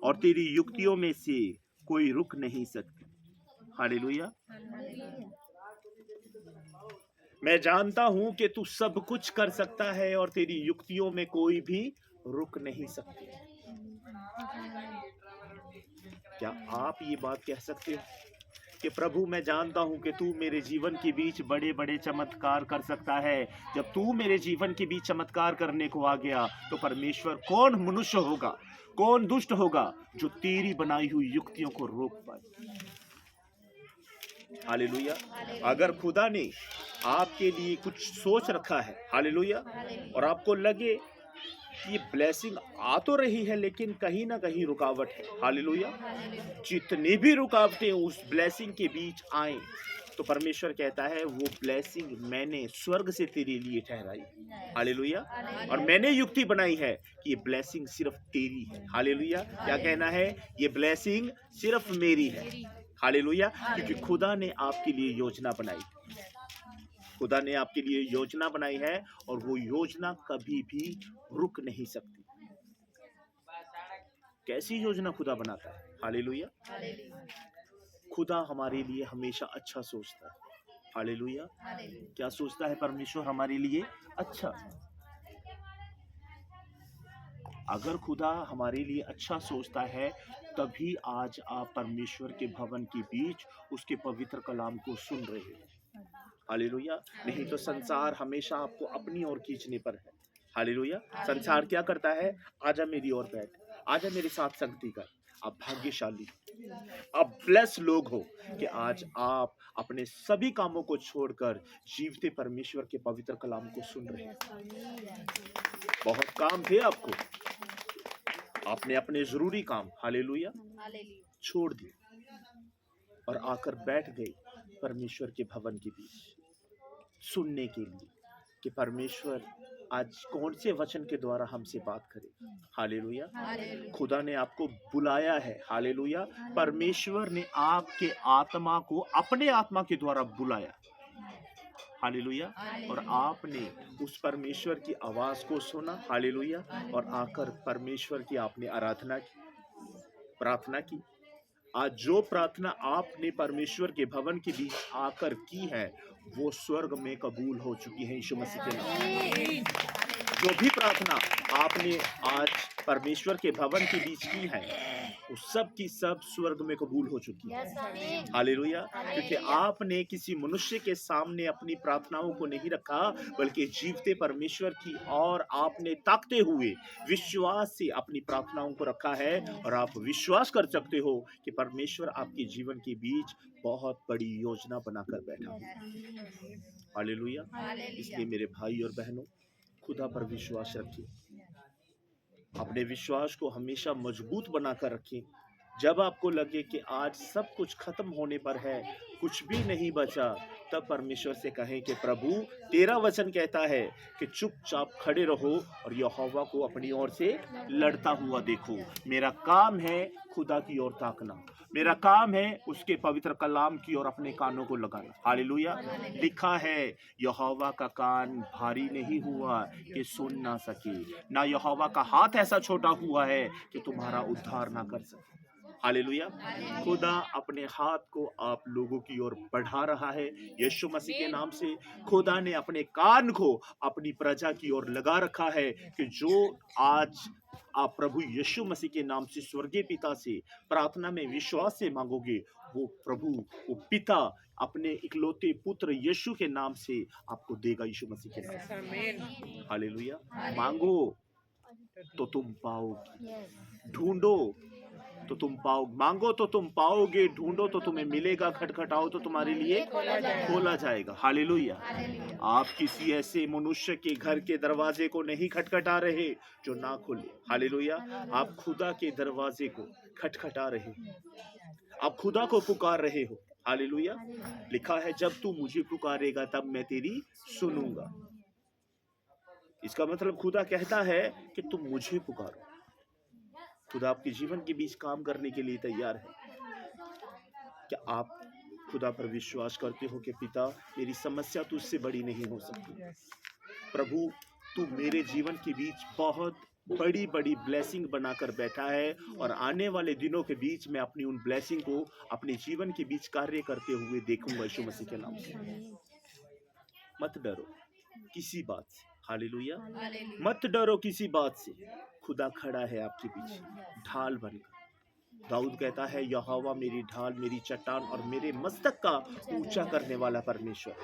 और तेरी युक्तियों में से कोई रुक नहीं सकती। हालेलुया। मैं जानता हूं कि तू सब कुछ कर सकता है और तेरी युक्तियों में कोई भी रुक नहीं सकती। क्या आप ये बात कह सकते हो कि प्रभु मैं जानता हूं कि तू मेरे जीवन के बीच बड़े बड़े चमत्कार कर सकता है। जब तू मेरे जीवन के बीच चमत्कार करने को आ गया तो परमेश्वर कौन मनुष्य होगा, कौन दुष्ट होगा जो तेरी बनाई हुई युक्तियों को रोक पाए। हालेलुया। अगर खुदा ने आपके लिए कुछ सोच रखा है, हालेलुया, और आपको लगे ये ब्लेसिंग आ तो रही है लेकिन कहीं ना कहीं रुकावट है, हालेलुया, जितनी भी रुकावटें उस ब्लेसिंग के बीच आए तो परमेश्वर कहता है वो ब्लेसिंग मैंने स्वर्ग से तेरे लिए ठहराई, हालेलुया, और मैंने युक्ति बनाई है कि ये ब्लेसिंग सिर्फ तेरी है। हालेलुया। क्या कहना है? ये ब्लेसिंग सिर्फ मेरी है। हालेलुया। क्योंकि खुदा ने आपके लिए योजना बनाई, खुदा ने आपके लिए योजना बनाई है और वो योजना कभी भी रुक नहीं सकती। कैसी योजना खुदा बनाता है? हालेलुया। खुदा हमारे लिए हमेशा अच्छा सोचता है। हालेलुया। क्या सोचता है परमेश्वर हमारे लिए? अच्छा। अगर खुदा हमारे लिए अच्छा सोचता है तभी आज आप परमेश्वर के भवन के बीच उसके पवित्र कलाम को सुन रहे हो। हालेलुया। नहीं तो संसार हमेशा आपको अपनी ओर खींचने पर है। हालेलुया। संसार क्या करता है? आजा मेरी ओर बैठ, आजा मेरे साथ संगति कर। आप भाग्यशाली, आप ब्लेस लोग हो कि आज आप अपने सभी कामों को छोड़कर जीवते परमेश्वर के पवित्र कलाम को सुन रहे हैं। बहुत काम थे आपको, आपने अपने जरूरी काम, हालेलुया, छोड़ दिए और आकर बैठ गए परमेश्वर के भवन के बीच सुनने के लिए कि परमेश्वर आज कौन से वचन के द्वारा हमसे बात करे। हालेलुया। खुदा ने आपको बुलाया है। हालेलुया। परमेश्वर ने आपके आत्मा को अपने आत्मा के द्वारा बुलाया। हालेलुया। और आपने उस परमेश्वर की आवाज को सुना। हालेलुया। और आकर परमेश्वर की आपने आराधना की, प्रार्थना की। आज जो प्रार्थना आपने परमेश्वर के भवन के बीच आकर की है वो स्वर्ग में कबूल हो चुकी है यीशु मसीह के नाम। जो भी प्रार्थना आपने आज परमेश्वर के भवन के बीच की है वो सब की सब स्वर्ग में कबूल हो चुकी है। हालेलुया। क्योंकि आपने किसी मनुष्य के सामने अपनी प्रार्थनाओं को नहीं रखा बल्कि जीवते परमेश्वर की और आपने ताकते हुए विश्वास से अपनी प्रार्थनाओं को रखा है और आप विश्वास कर सकते हो कि परमेश्वर आपके जीवन के बीच बहुत बड़ी योजना बनाकर बैठा है। हालेलुया। इसलिए मेरे भाई और बहनों, खुदा पर विश्वास रखिए, अपने विश्वास को हमेशा मजबूत बनाकर रखें। जब आपको लगे कि आज सब कुछ खत्म होने पर है, कुछ भी नहीं बचा, तब परमेश्वर से कहें कि प्रभु तेरा वचन कहता है कि चुपचाप खड़े रहो और यहोवा को अपनी ओर से लड़ता हुआ देखो। मेरा काम है खुदा की ओर ताकना, मेरा काम है उसके पवित्र कलाम की ओर अपने कानों को लगाना। हालेलुया। लिखा है यहोवा का कान भारी नहीं हुआ कि सुन ना सके, ना यहोवा का हाथ ऐसा छोटा हुआ है कि तुम्हारा उद्धार ना कर सके। हालेलुया। खुदा अपने हाथ को आप लोगों की ओर बढ़ा रहा है यीशु मसीह के नाम से। खुदा ने अपने कान को अपनी प्रजा की ओर लगा रखा है कि जो आज आप प्रभु यीशु मसीह के नाम से स्वर्गीय पिता से प्रार्थना में विश्वास से मांगोगे, वो प्रभु, वो पिता अपने इकलौते पुत्र यीशु के नाम से आपको देगा यीशु मसीह के नाम से। हालेलुया। मांगो तो तुम पाओगे, ढूंढो तो तुम पाओगे, मांगो तो तुम पाओगे, ढूंढो तो तुम्हें मिलेगा, खटखटाओ तो तुम्हारे लिए खोला जाएगा। हालेलुया। आप किसी ऐसे मनुष्य के घर के दरवाजे को नहीं खटखटा रहे जो ना खुले। हालेलुया। आप खुदा के दरवाजे को खटखटा रहे हो, आप खुदा को पुकार रहे हो। हालेलुया। लिखा है जब तू मुझे पुकारेगा तब मैं तेरी सुनूंगा। इसका मतलब खुदा कहता है कि तुम मुझे पुकारो। खुदा आपके जीवन के बीच काम करने के लिए तैयार है। क्या आप खुदा पर विश्वास करते हो कि पिता, मेरी समस्या तुझसे बड़ी नहीं हो सकती। प्रभु, तू मेरे जीवन के बीच बहुत बड़ी बड़ी ब्लेसिंग बनाकर बैठा है और आने वाले दिनों के बीच में अपनी उन ब्लेसिंग को अपने जीवन के बीच कार्य करते हुए देखूंगा यीशु मसीह के नाम से। मत डरो किसी बात से। हालेलुया। मत डरो किसी बात से। खुदा खड़ा है आपके पीछे ढाल बनकर। दाऊद कहता है, यहोवा मेरी ढाल, मेरी चट्टान और मेरे मस्तक का ऊंचा करने वाला परमेश्वर।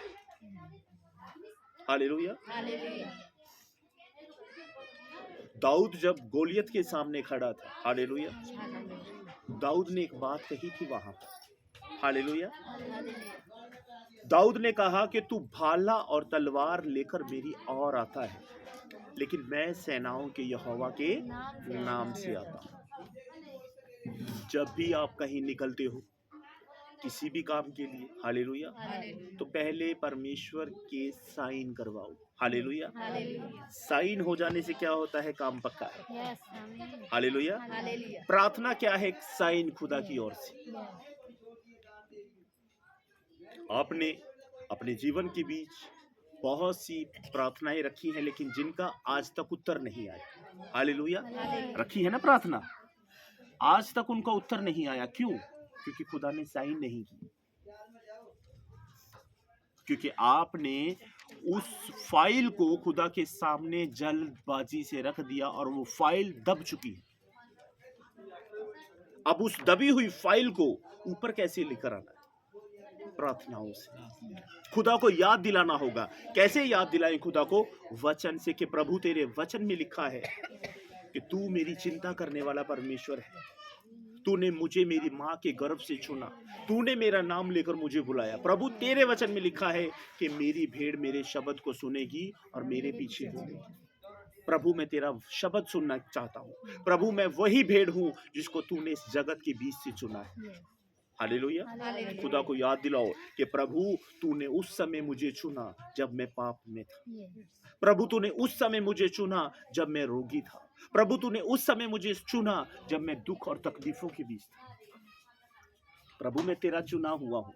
हालेलुया। दाऊद जब गोलियत के सामने खड़ा था, हालेलुया, दाऊद ने एक बात कही थी वहां पर। हालेलुया। दाऊद ने कहा कि तू भाला और तलवार लेकर मेरी ओर आता है, लेकिन मैं सेनाओं के यहोवा के नाम से आता हूं। जब भी आप कहीं निकलते हो किसी भी काम के लिए, हालेलुया, तो पहले परमेश्वर के साइन करवाओ। हालेलुया। साइन हो जाने से क्या होता है? काम पक्का है। हालेलुया। प्रार्थना क्या है? साइन खुदा की ओर से। आपने अपने जीवन के बीच बहुत सी प्रार्थनाएं रखी हैं, लेकिन जिनका आज तक उत्तर नहीं आया। हालेलुया। रखी है ना प्रार्थना, आज तक उनका उत्तर नहीं आया। क्यों? क्योंकि खुदा ने साइन नहीं की। क्योंकि आपने उस फाइल को खुदा के सामने जल्दबाजी से रख दिया और वो फाइल दब चुकी है। अब उस दबी हुई फाइल को ऊपर कैसे लेकर आना है? प्रार्थनाओं से। खुदा को याद दिलाना होगा। कैसे याद दिलाएं खुदा को? वचन से, कि प्रभु तेरे वचन में लिखा है कि तू मेरी चिंता करने वाला परमेश्वर है। तूने मुझे मेरी माँ के गर्भ से चुना, तूने मेरा नाम लेकर मुझे बुलाया। प्रभु तेरे वचन में लिखा है कि मेरी भेड़ मेरे शब्द को सुनेगी और मेरे पीछे दौड़ेगी। प्रभु मैं तेरा शब्द सुनना चाहता हूँ। प्रभु मैं वही भेड़ हूँ जिसको तूने इस जगत के बीच से चुना है। हालेलुया। खुदा को याद दिलाओ कि प्रभु तूने उस समय मुझे चुना जब मैं पाप में था। प्रभु तूने उस समय मुझे चुना जब मैं रोगी था। प्रभु तूने उस समय मुझे चुना जब मैं दुख और तकलीफों के बीच था। प्रभु मैं तेरा चुना हुआ हूँ।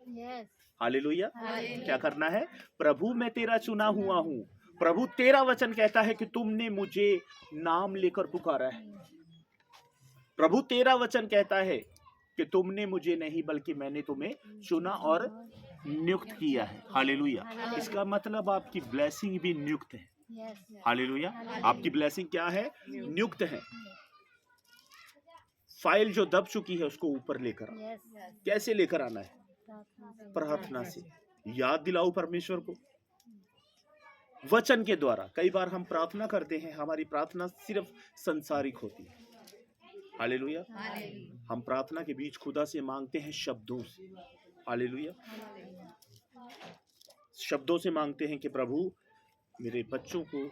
हालेलुया। क्या करना है? प्रभु मैं तेरा चुना हुआ हूँ। प्रभु तेरा वचन कहता है कि तुमने मुझे नाम लेकर पुकारा है। प्रभु तेरा वचन कहता है कि तुमने मुझे नहीं बल्कि मैंने तुम्हें चुना और नियुक्त किया है। हालेलुया। इसका मतलब आपकी ब्लेसिंग भी नियुक्त है। हालेलुया। आपकी ब्लेसिंग क्या है? नियुक्त है। फाइल जो दब चुकी है उसको ऊपर लेकर आना। कैसे लेकर आना है? प्रार्थना से। याद दिलाओ परमेश्वर को वचन के द्वारा। कई बार हम प्रार्थना करते हैं, हमारी प्रार्थना सिर्फ संसारिक होती है। हालेलुया। हम प्रार्थना के बीच खुदा से मांगते हैं शब्दों से। हालेलुया। शब्दों से मांगते हैं कि प्रभु मेरे बच्चों को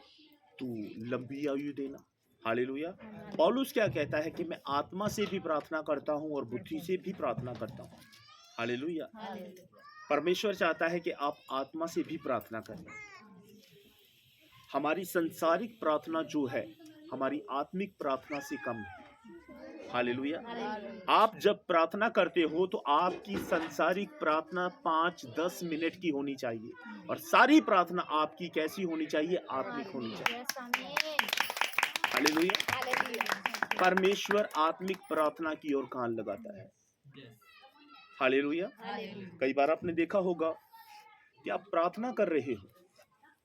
तू लंबी आयु देना। हालेलुया। पौलुस क्या कहता है कि मैं आत्मा से भी प्रार्थना करता हूं और बुद्धि से भी प्रार्थना करता हूं। हालेलुया। परमेश्वर चाहता है कि आप आत्मा से भी प्रार्थना करें। हमारी संसारिक प्रार्थना जो है हमारी आत्मिक प्रार्थना से कम है। हालेलुया। आप जब प्रार्थना करते हो तो आपकी संसारिक प्रार्थना 5-10 मिनट की होनी चाहिए और सारी प्रार्थना आपकी कैसी होनी चाहिए? आत्मिक होनी चाहिए। हालेलुया। परमेश्वर आत्मिक प्रार्थना की ओर कान लगाता है। हालेलुया। कई बार आपने देखा होगा कि आप प्रार्थना कर रहे हो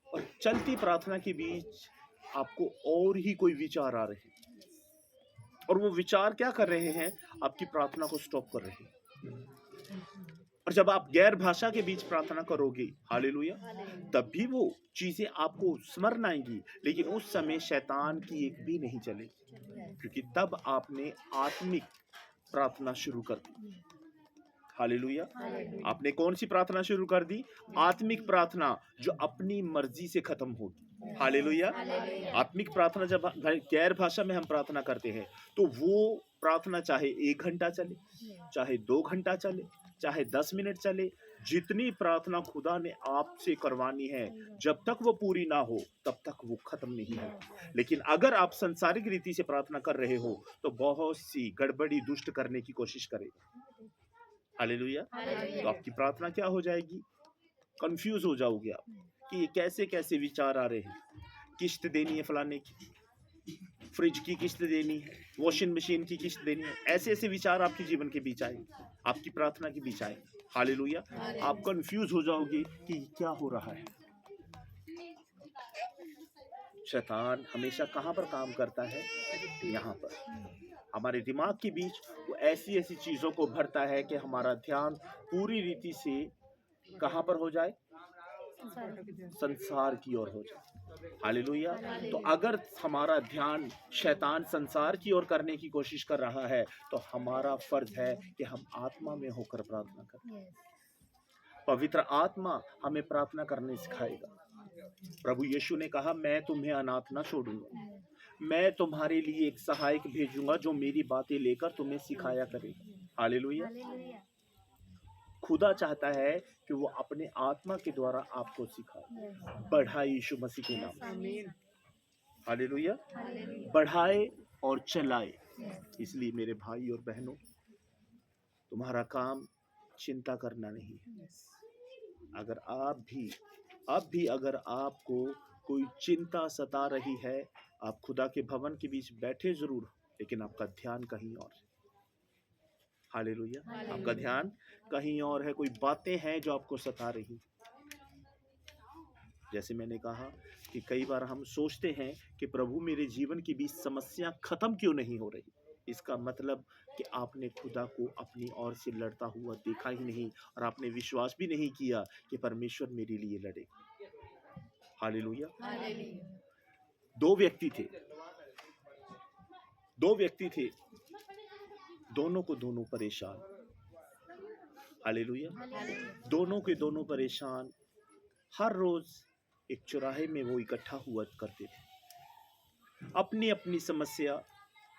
और चलती प्रार्थना के बीच आपको और ही कोई विचार आ रहे हैं और वो विचार क्या कर रहे हैं? आपकी प्रार्थना को स्टॉप कर रहे हैं। और जब आप गैर भाषा के बीच प्रार्थना करोगे, हालेलुया, तब भी वो चीजें आपको स्मरण आएंगी, लेकिन उस समय शैतान की एक भी नहीं चलेगी, क्योंकि तब आपने आत्मिक प्रार्थना शुरू कर दी। हालेलुया। आपने कौन सी प्रार्थना शुरू कर दी? आत्मिक प्रार्थना, जो अपनी मर्जी से खत्म होगी। हालेलुया। आत्मिक प्रार्थना जब गैर भाषा में हम प्रार्थना करते हैं तो वो प्रार्थना चाहे 1 घंटा चले, चाहे 2 घंटा चले, चाहे 10 मिनट चले, जितनी प्रार्थना खुदा ने आपसे करवानी है जब तक वो पूरी ना हो तब तक वो खत्म नहीं है। लेकिन अगर आप संसारिक रीति से प्रार्थना कर रहे हो तो बहुत सी गड़बड़ी दुष्ट करने की कोशिश करेगा। हालेलुया। तो आपकी प्रार्थना क्या हो जाएगी? कंफ्यूज हो जाओगे आप कि ये कैसे कैसे विचार आ रहे हैं। किस्त देनी है फलाने की, फ्रिज की किस्त देनी है, वॉशिंग मशीन की किस्त देनी है, ऐसे ऐसे विचार आपके जीवन के बीच आएंगे, आपकी प्रार्थना के बीच आएंगे। हालेलुया। आप कंफ्यूज हो जाओगे कि क्या हो रहा है। शैतान हमेशा कहाँ पर काम करता है? यहाँ पर हमारे दिमाग के बीच वो ऐसी ऐसी चीजों को भरता है कि हमारा ध्यान पूरी रीति से कहाँ पर हो जाए? संसार की ओर हो जाए। हालेलुया। तो अगर हमारा ध्यान शैतान संसार की ओर करने की कोशिश कर रहा है तो हमारा फर्ज है कि हम आत्मा में होकर प्रार्थना करें। पवित्र आत्मा हमें प्रार्थना करने सिखाएगा। प्रभु यीशु ने कहा, मैं तुम्हें अनाथ ना छोड़ूंगा, मैं तुम्हारे लिए एक सहायक भेजूंगा जो मेरी बातें लेकर तुम्हें सिखाया करेगा। हालेलुया। खुदा चाहता है कि वो अपने आत्मा के द्वारा आपको सिखाए, बढ़ाए यीशु मसीह के नाम।
आमीन।
हालेलुया। बढ़ाए और चलाए। इसलिए मेरे भाई और बहनों, तुम्हारा काम चिंता करना नहीं है। अगर अब भी अगर आपको कोई चिंता सता रही है, आप खुदा के भवन के बीच बैठे जरूर हो, लेकिन आपका ध्यान कहीं और है। हालेलुया। आपका ध्यान कहीं और है, कोई बातें हैं जो आपको सता रही। जैसे मैंने कहा कि कई बार हम सोचते हैं कि प्रभु मेरे जीवन के बीच समस्या खत्म क्यों नहीं हो रही। इसका मतलब कि आपने खुदा को अपनी ओर से लड़ता हुआ देखा ही नहीं और आपने विश्वास भी नहीं किया कि परमेश्वर मेरे लिए लड़ेगा। हालेलुया। दो व्यक्ति थे, दोनों को दोनों परेशान। हालेलुया। दोनों के दोनों परेशान। हर रोज एक चौराहे में वो इकट्ठा हुआ करते थे, अपनी अपनी समस्या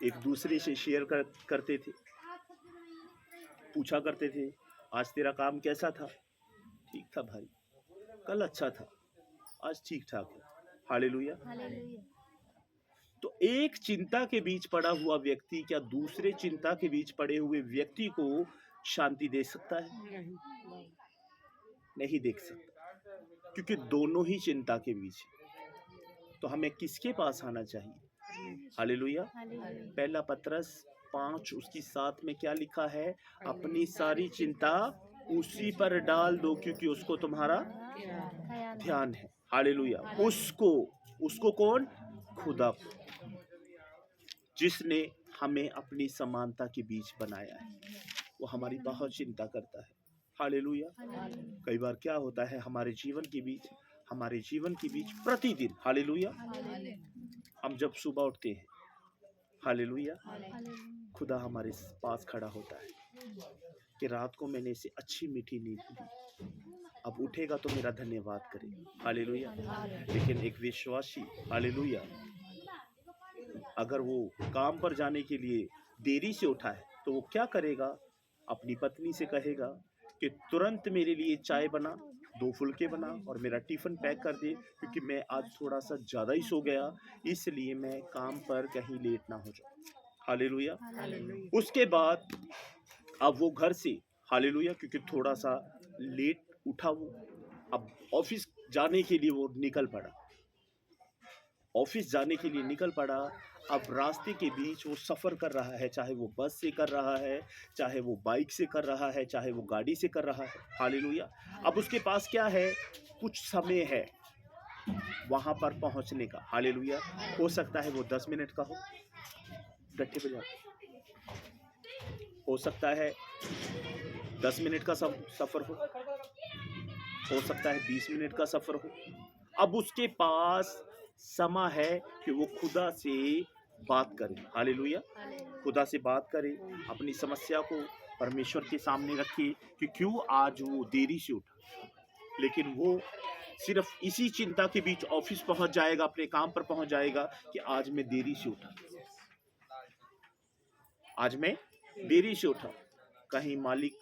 एक दूसरे से शेयर करते थे, पूछा करते थे, आज तेरा काम कैसा था? ठीक था भाई, कल अच्छा था, आज ठीक ठाक है। हालेलुया। तो एक चिंता के बीच पड़ा हुआ व्यक्ति क्या दूसरे चिंता के बीच पड़े हुए व्यक्ति को शांति दे सकता है? नहीं देख सकता, क्योंकि दोनों ही चिंता के बीच है। तो हमें किसके पास आना चाहिए? हालेलुया। पहला पतरस 5 उसकी 7 में क्या लिखा है? अपनी सारी चिंता उसी पर डाल दो क्योंकि उसको तुम्हारा ध्यान है। हालेलुया। उसको कौन? खुदा को, जिसने हमें अपनी समानता के बीच बनाया है। वो हमारी बहुत चिंता करता है। हालेलुया। कई बार क्या होता है हमारे जीवन के बीच प्रतिदिन, हालेलुया, हम जब सुबह उठते हैं, हालेलुया, खुदा हमारे पास खड़ा होता है कि रात को मैंने इसे अच्छी मीठी नींद दी, अब उठेगा तो मेरा धन्यवाद करे। हालेलुया। लेकिन एक विश्वासी, हालेलुया, अगर वो काम पर जाने के लिए देरी से उठा है तो वो क्या करेगा? अपनी पत्नी से कहेगा कि तुरंत मेरे लिए चाय बना, 2 फुलके बना और मेरा टिफिन पैक कर दे, क्योंकि मैं आज थोड़ा सा ज़्यादा ही सो गया, इसलिए मैं काम पर कहीं लेट ना हो जाऊँ। हालेलुया। उसके बाद अब वो घर से, हालेलुया, क्योंकि थोड़ा सा लेट उठा वो, अब ऑफिस जाने के लिए वो निकल पड़ा। अब रास्ते के बीच वो सफ़र कर रहा है, चाहे वो बस से कर रहा है, चाहे वो बाइक से कर रहा है, चाहे वो गाड़ी से कर रहा है। हालेलुया। अब उसके पास क्या है? कुछ समय है वहाँ पर पहुँचने का। हालेलुया। हो सकता है वो 10 मिनट का हो, गट्ठे बजा, हो सकता है 10 मिनट का सफ़र हो सकता है 20 मिनट का सफ़र हो। अब उसके पास समय है कि वो खुदा से बात करे। हालेलुया। खुदा से बात करे, अपनी समस्या को परमेश्वर के सामने रखे कि क्यों आज वो देरी से उठा। लेकिन वो सिर्फ इसी चिंता के बीच ऑफिस पहुंच जाएगा, अपने काम पर पहुंच जाएगा कि आज मैं देरी से उठा, आज मैं देरी से उठा। कहीं मालिक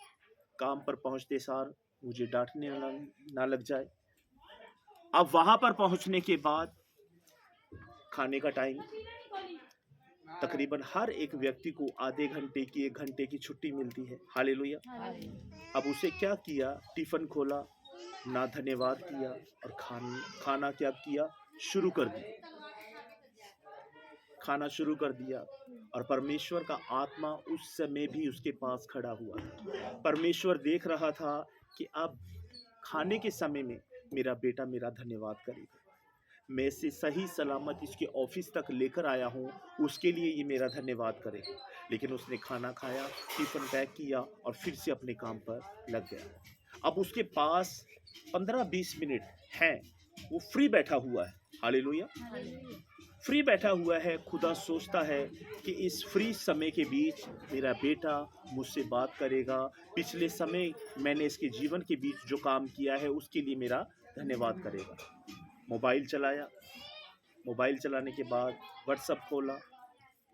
काम पर पहुंचते सार मुझे डांटने ना लग जाए। अब वहां पर पहुंचने के बाद खाने का टाइम, तकरीबन हर एक व्यक्ति को आधे घंटे की 1 घंटे की छुट्टी मिलती है। हालेलुया। अब उसे क्या किया, टिफिन खोला, ना धन्यवाद किया और खाना क्या किया, शुरू कर दिया, खाना शुरू कर दिया। और परमेश्वर का आत्मा उस समय भी उसके पास खड़ा हुआ था। परमेश्वर देख रहा था कि अब खाने के समय में मेरा बेटा मेरा धन्यवाद करेगा, मैं इसे सही सलामत इसके ऑफिस तक लेकर आया हूँ, उसके लिए ये मेरा धन्यवाद करेगा। लेकिन उसने खाना खाया, टिफिन पैक किया और फिर से अपने काम पर लग गया। अब उसके पास 15-20 मिनट हैं, वो फ्री बैठा हुआ है। हालेलुया। फ्री बैठा हुआ है। खुदा सोचता है कि इस फ्री समय के बीच मेरा बेटा मुझसे बात करेगा, पिछले समय मैंने इसके जीवन के बीच जो काम किया है उसके लिए मेरा धन्यवाद करेगा। मोबाइल चलाया, मोबाइल चलाने के बाद व्हाट्सएप खोला,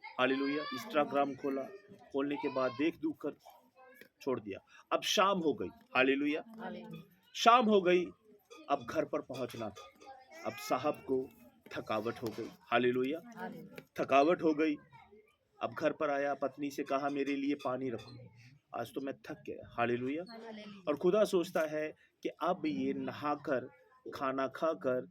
हालेलुया, इंस्टाग्राम खोला, खोलने के बाद देख दुख कर छोड़ दिया। अब शाम हो गई, हालेलुया, शाम हो गई। अब घर पर पहुंचना था। अब साहब को थकावट हो गई, हालेलुया, थकावट हो गई। अब घर पर आया, पत्नी से कहा मेरे लिए पानी रखो, आज तो मैं थक गया, हालेलुया। और खुदा सोचता है कि अब ये नहाकर खाना खाकर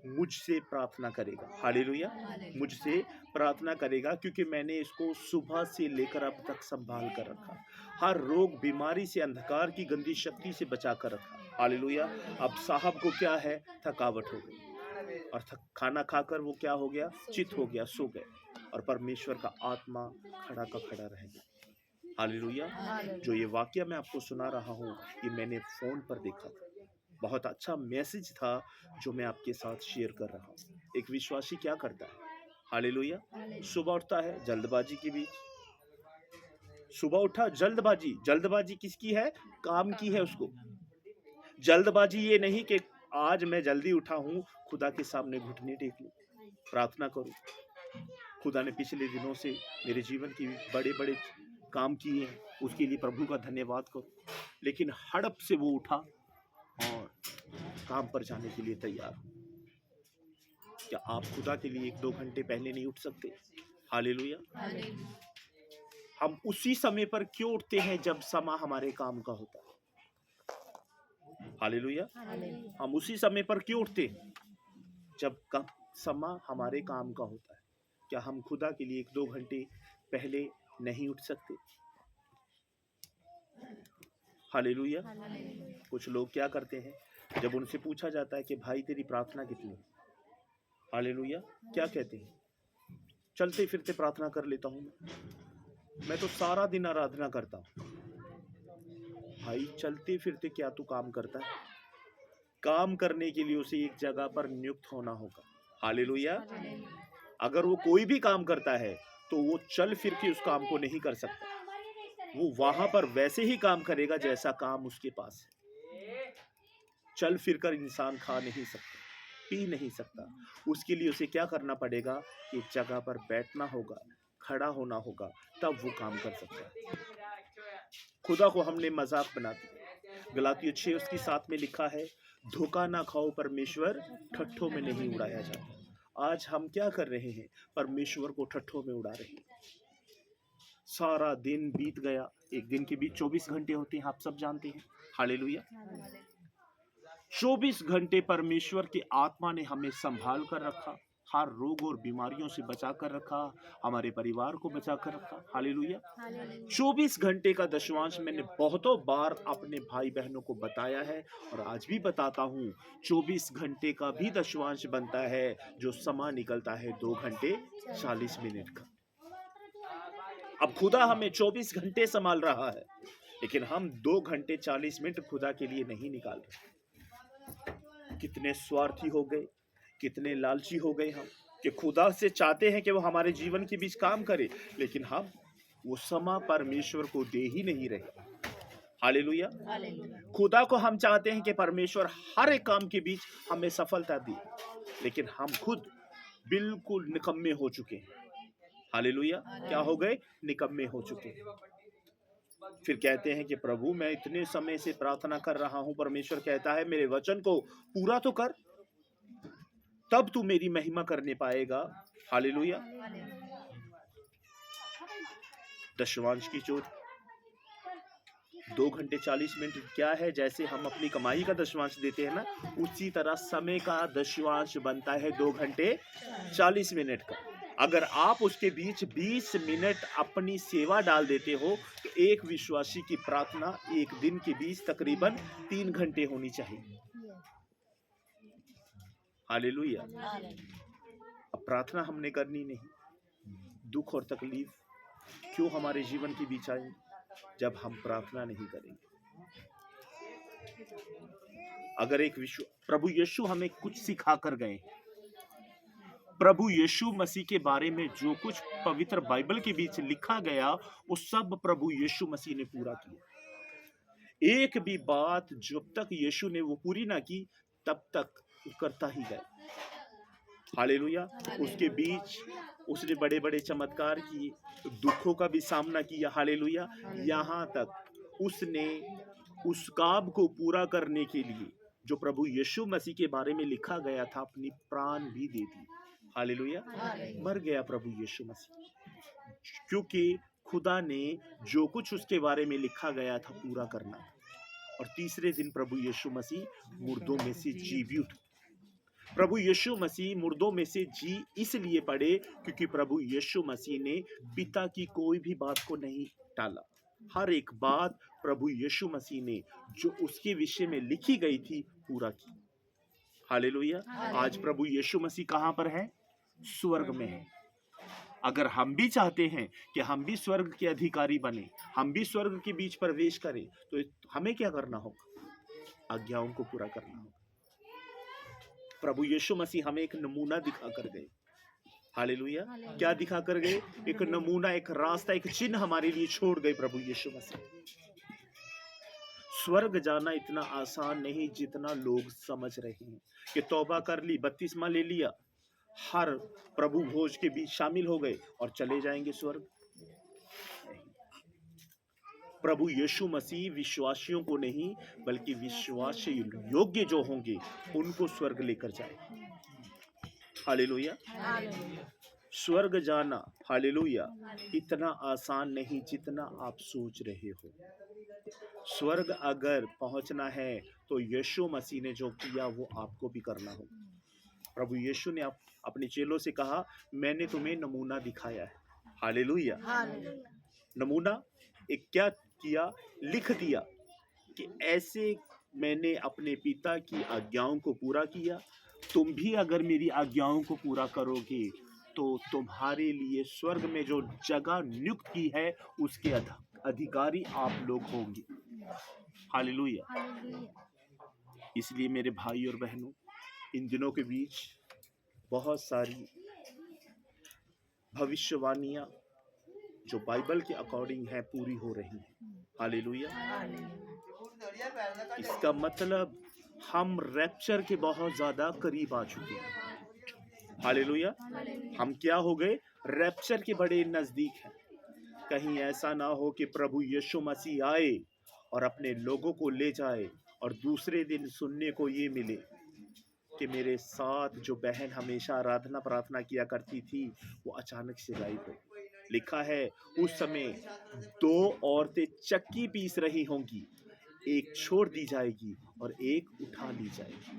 मुझसे प्रार्थना करेगा, हालेलुया, मुझसे प्रार्थना करेगा, क्योंकि मैंने इसको सुबह से लेकर अब तक संभाल कर रखा, हर रोग बीमारी से, अंधकार की गंदी शक्ति से बचा कर रखा, हालेलुया। अब साहब को क्या है, थकावट हो गई और खाना खाकर वो क्या हो गया, चित हो गया, सो गए। और परमेश्वर का आत्मा खड़ा का खड़ा रह गया, हालेलुया। जो ये वाकया मैं आपको सुना रहा हूँ, ये मैंने फोन पर देखा था। बहुत अच्छा मैसेज था जो मैं आपके साथ शेयर कर रहा हूँ। एक विश्वासी क्या करता है, हालेलुया, सुबह उठता है जल्दबाजी के बीच, सुबह उठा जल्दबाजी, जल्दबाजी किसकी है, काम की है। उसको जल्दबाजी ये नहीं कि आज मैं जल्दी उठा हूँ, खुदा के सामने घुटने टेक लूं, प्रार्थना करूं। खुदा ने पिछले दिनों से मेरे जीवन की बड़े बड़े काम किए हैं, उसके लिए प्रभु का धन्यवाद करो। लेकिन हड़प से वो उठा और काम पर जाने के लिए तैयार हो। क्या आप खुदा के लिए 1-2 घंटे पहले नहीं उठ सकते, हालेलुया। हम उसी समय पर क्यों उठते हैं जब समय हमारे काम का होता है, हालेलुया। हम उसी समय पर क्यों उठते हैं जब समय हमारे काम का होता है। क्या हम खुदा के लिए 1-2 घंटे पहले नहीं उठ सकते, हालेलुया। कुछ लोग क्या करते हैं, जब उनसे पूछा जाता है कि भाई तेरी प्रार्थना कितनी, हालेलुया, क्या कहते हैं, चलते फिरते प्रार्थना कर लेता हूं, मैं तो सारा दिन आराधना करता हूं। भाई चलते फिरते क्या तू काम करता है? काम करने के लिए उसे एक जगह पर नियुक्त होना होगा, हालेलुया। अगर वो कोई भी काम करता है तो वो चल फिर के उस काम को नहीं कर सकता, वो वहां पर वैसे ही काम करेगा जैसा काम उसके पास है। चल फिरकर इंसान खा नहीं सकता, पी नहीं सकता, उसके लिए उसे क्या करना पड़ेगा, एक जगह पर बैठना होगा, खड़ा होना होगा, तब वो काम कर सकता है। खुदा को हमने मजाक बना दिया। गलातियों 6:7 में लिखा है, धोखा ना खाओ, परमेश्वर ठट्ठों में नहीं उड़ाया जाता। आज हम क्या कर रहे हैं, परमेश्वर को ठट्ठों में उड़ा रहे हैं। सारा दिन बीत गया, एक दिन के बीच 24 घंटे होते हैं, आप सब जानते हैं, हालेलुया। 24 घंटे परमेश्वर की आत्मा ने हमें संभाल कर रखा, हर रोग और बीमारियों से बचा कर रखा, हमारे परिवार को बचा कर रखा, हालेलुया। 24 घंटे का दशवांश मैंने बहुतों बार अपने भाई बहनों को बताया है और आज भी बताता हूँ। 24 घंटे का भी दशवांश बनता है जो समय निकलता है 2 घंटे 40 मिनट का। अब खुदा हमें 24 घंटे संभाल रहा है, लेकिन हम 2 घंटे 40 मिनट खुदा के लिए नहीं निकाल रहे। कितने स्वार्थी हो गए, कितने लालची हो गए हम, कि खुदा से चाहते हैं कि वो हमारे जीवन के बीच काम करे, लेकिन हम वो समय परमेश्वर को दे ही नहीं रहे, हालेलुया। खुदा को हम चाहते हैं कि परमेश्वर हर एक काम के बीच हमें सफलता दे, लेकिन हम खुद बिल्कुल निकम्मे हो चुके हैं। हालेलुया। क्या हो गए? निकम्मे हो चुके हैं। फिर कहते हैं कि प्रभु मैं इतने समय से प्रार्थना कर रहा हूं, परमेश्वर कहता है मेरे वचन को पूरा तो कर, तब तू मेरी महिमा करने पाएगा। हालेलुया। दशवांश की चोट 2 घंटे 40 मिनट क्या है? जैसे हम अपनी कमाई का दशवांश देते हैं ना, उसी तरह समय का दशवांश बनता है 2 घंटे 40 मिनट का। अगर आप उसके बीच 20 मिनट अपनी सेवा डाल देते हो तो एक विश्वासी की प्रार्थना एक दिन के बीच तकरीबन 3 घंटे होनी चाहिए। हालेलुया। अब प्रार्थना हमने करनी नहीं, दुख और तकलीफ क्यों हमारे जीवन के बीच आए जब हम प्रार्थना नहीं करेंगे? अगर प्रभु यीशु हमें कुछ सिखा कर गए, प्रभु यीशु मसीह के बारे में जो कुछ पवित्र बाइबल के बीच लिखा गया वो सब प्रभु यीशु मसीह ने पूरा किया। एक भी बात जब तक यीशु ने वो पूरी ना की तब तक करता ही गया। हालेलुया। उसके बीच उसने बड़े बड़े चमत्कार किए, दुखों का भी सामना किया। हालेलुया। यहाँ तक उसने उस काम को पूरा करने के लिए जो प्रभु यीशु मसीह के बारे में लिखा गया था अपनी प्राण भी दे दी। हालेलुया। मर गया प्रभु यीशु मसीह, क्योंकि खुदा ने जो कुछ उसके बारे में लिखा गया था पूरा करना। और तीसरे दिन प्रभु यीशु मसीह मुर्दों में से जी भी उठा। प्रभु यीशु मसीह मुर्दों में से जी इसलिए पड़े क्योंकि प्रभु यीशु मसीह ने पिता की कोई भी बात को नहीं टाला। हर एक बात प्रभु यीशु मसीह ने जो उसके विषय में लिखी गई थी पूरा की। हालेलुया। आज प्रभु यीशु मसीह कहाँ पर है? स्वर्ग में है। अगर हम भी चाहते हैं कि हम भी स्वर्ग के अधिकारी बने, हम भी स्वर्ग के बीच प्रवेश करें, तो हमें क्या करना होगा? आज्ञाओं को पूरा करना होगा। प्रभु यीशु मसीह हमें एक नमूना दिखा कर गए। हालेलुया। क्या दिखा कर गए? एक नमूना, एक रास्ता, एक चिन्ह हमारे लिए छोड़ गए प्रभु यीशु मसीह। स्वर्ग जाना इतना आसान नहीं जितना लोग समझ रहे हैं कि तौबा कर ली, बपतिस्मा ले लिया, हर प्रभु भोज के बीच शामिल हो गए और चले जाएंगे स्वर्ग। प्रभु यीशु मसीह विश्वासियों को नहीं बल्कि विश्वास योग्य जो होंगे उनको स्वर्ग लेकर जाए। हालेलुया। स्वर्ग जाना, हालेलुया, इतना आसान नहीं जितना आप सोच रहे हो। स्वर्ग अगर पहुंचना है तो यीशु मसीह ने जो किया वो आपको भी करना होगा। प्रभु यीशु ने अपने चेलों से कहा, मैंने तुम्हें नमूना दिखाया है। हालेलुया। नमूना एक क्या किया? लिख दिया कि ऐसे मैंने अपने पिता की आज्ञाओं को पूरा किया। तुम भी अगर मेरी आज्ञाओं को पूरा करोगे तो तुम्हारे लिए स्वर्ग में जो जगह नियुक्त की है उसके अधिकारी आप लोग होंगे। हालेलुया। इसलिए मेरे भाई और बहनों, इन दिनों के बीच बहुत सारी भविष्यवाणियां जो बाइबल के अकॉर्डिंग है पूरी हो रही है। हालेलुया। इसका मतलब हम रैप्चर के बहुत ज्यादा करीब आ चुके हैं। हालेलुया। हम क्या हो गए? रैप्चर के बड़े नजदीक हैं। कहीं ऐसा ना हो कि प्रभु यीशु मसीह आए और अपने लोगों को ले जाए और दूसरे दिन सुनने को ये मिले कि मेरे साथ जो बहन हमेशा आराधना प्रार्थना किया करती थी वो अचानक से गायब हो। लिखा है उस समय 2 औरतें चक्की पीस रही होंगी, एक छोड़ दी जाएगी और एक उठा ली जाएगी।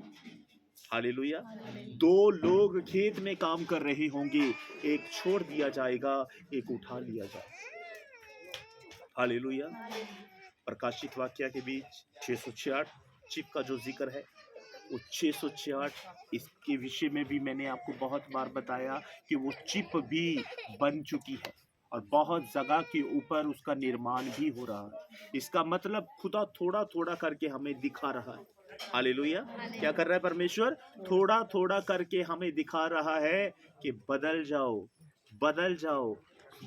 हालेलुया। 2 लोग खेत में काम कर रहे होंगे, एक छोड़ दिया जाएगा, एक उठा लिया जाएगा। हालेलुया। प्रकाशित वाक्य के बीच 666 चिप का जो जिक्र है वो 666, इसके विषय में भी मैंने आपको बहुत बार बताया कि वो चिप भी बन चुकी है और बहुत जगह के ऊपर उसका निर्माण भी हो रहा है। इसका मतलब खुदा थोड़ा थोड़ा करके हमें दिखा रहा है। हालेलुया। क्या कर रहा है परमेश्वर? थोड़ा थोड़ा करके हमें दिखा रहा है कि बदल जाओ, बदल जाओ,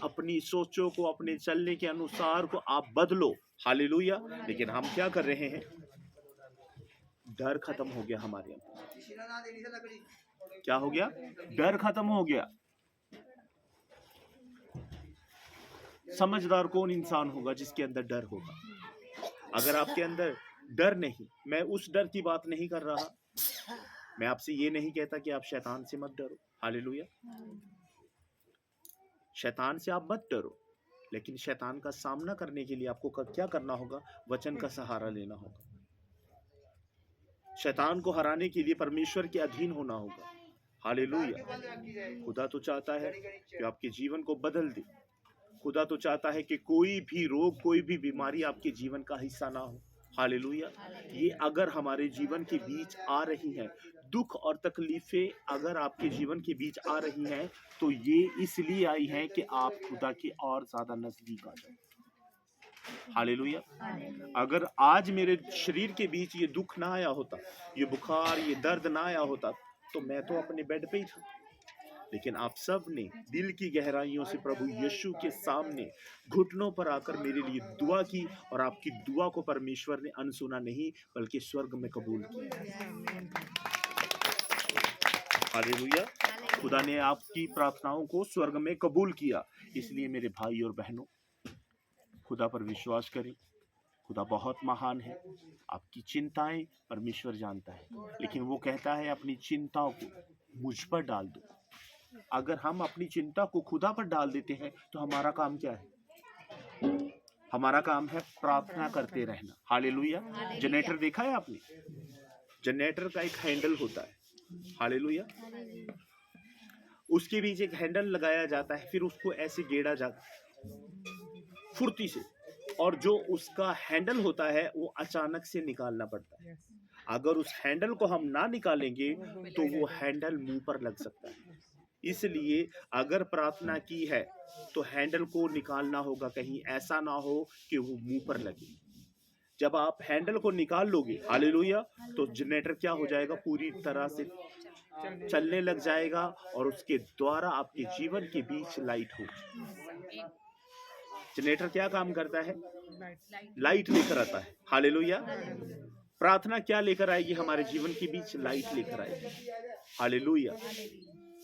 अपनी सोचों को, अपने चलने के अनुसार को आप बदलो। हालेलुया। लेकिन हम क्या कर रहे हैं? डर खत्म हो गया हमारे अंदर। क्या हो गया? डर खत्म हो गया। समझदार कौन इंसान होगा? जिसके अंदर डर होगा। अगर आपके अंदर डर नहीं, मैं उस डर की बात नहीं कर रहा, मैं आपसे ये नहीं कहता कि आप शैतान से मत डरो। हालेलुया। शैतान से आप मत डरो, लेकिन शैतान का सामना करने के लिए आपको क्या करना होगा? वचन का सहारा लेना होगा। शैतान को हराने के लिए परमेश्वर के अधीन होना होगा। हालेलुया। खुदा तो चाहता है कि आपके जीवन को बदल दे। खुदा तो चाहता है कि कोई भी रोग, कोई भी बीमारी आपके जीवन का हिस्सा ना हो। हालेलुया। ये अगर हमारे जीवन के बीच आ रही है, दुख और तकलीफें अगर आपके जीवन के बीच आ रही हैं, तो ये इसलिए आई है कि आप खुदा के और ज्यादा नजदीक आ जाए। हालेलुया। अगर आज मेरे शरीर के बीच ये दुख ना आया होता, ये बुखार, ये दर्द ना आया होता, तो मैं तो अपने बेड पे ही था। लेकिन आप सब ने दिल की गहराइयों से प्रभु यीशु के सामने घुटनों पर आकर मेरे लिए दुआ की, और आपकी दुआ को परमेश्वर ने अनसुना नहीं बल्कि स्वर्ग में कबूल किया। हालेलुया। खुदा ने आपकी प्रार्थनाओं को स्वर्ग में कबूल किया। इसलिए मेरे भाई और बहनों, खुदा पर विश्वास करें। खुदा बहुत महान है। आपकी चिंताएं परमेश्वर जानता है, लेकिन वो कहता है अपनी चिंताओं को मुझ पर डाल दो। अगर हम अपनी चिंता को खुदा पर डाल देते हैं तो हमारा काम क्या है? हमारा काम है प्रार्थना करते रहना। हालेलुया। जनरेटर देखा है आपने? जनरेटर का एक हैंडल होता है। हालेलुया। उसके बीच एक हैंडल लगाया जाता है, फिर उसको ऐसे गेड़ा जाता है फुर्ती से, और जो उसका हैंडल होता है वो अचानक से निकालना पड़ता है। अगर उस हैंडल को हम ना निकालेंगे तो वो हैंडल मुंह पर लग सकता है। इसलिए अगर प्रार्थना की है तो हैंडल को निकालना होगा, कहीं ऐसा ना हो कि वो मुंह पर लगे। जब आप हैंडल को निकाल लोगे, हालेलुया, तो जनरेटर क्या हो जाएगा? पूरी तरह से चलने लग जाएगा, और उसके द्वारा आपके जीवन के बीच लाइट होगी। जनरेटर क्या काम करता है? लाइट लेकर आता है। हालेलुया। प्रार्थना क्या लेकर आएगी? हमारे जीवन के बीच लाइट लेकर आएगी। हालेलुया।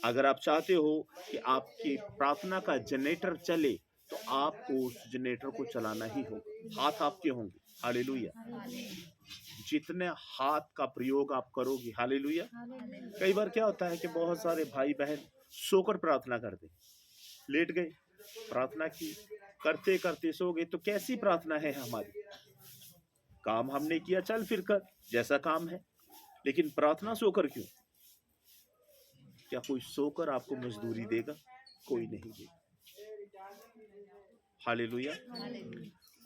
अगर आप चाहते हो कि आपकी प्रार्थना का जनरेटर चले, तो आपको उस जनरेटर को चलाना ही होगा। हाथ आपके होंगे। हालेलुया। जितने हाथ का प्रयोग आप करोगे, हालेलुया। कई बार क्या होता है कि बहुत सारे भाई बहन सोकर प्रार्थना करते, लेट गए, प्रार्थना की, करते करते सो गए, तो कैसी प्रार्थना है हमारी? काम हमने किया, चल फिर कर, जैसा काम है। लेकिन प्रार्थना सोकर क्यों? क्या कोई सोकर आपको मजदूरी देगा? कोई नहीं देगा। हालेलुया।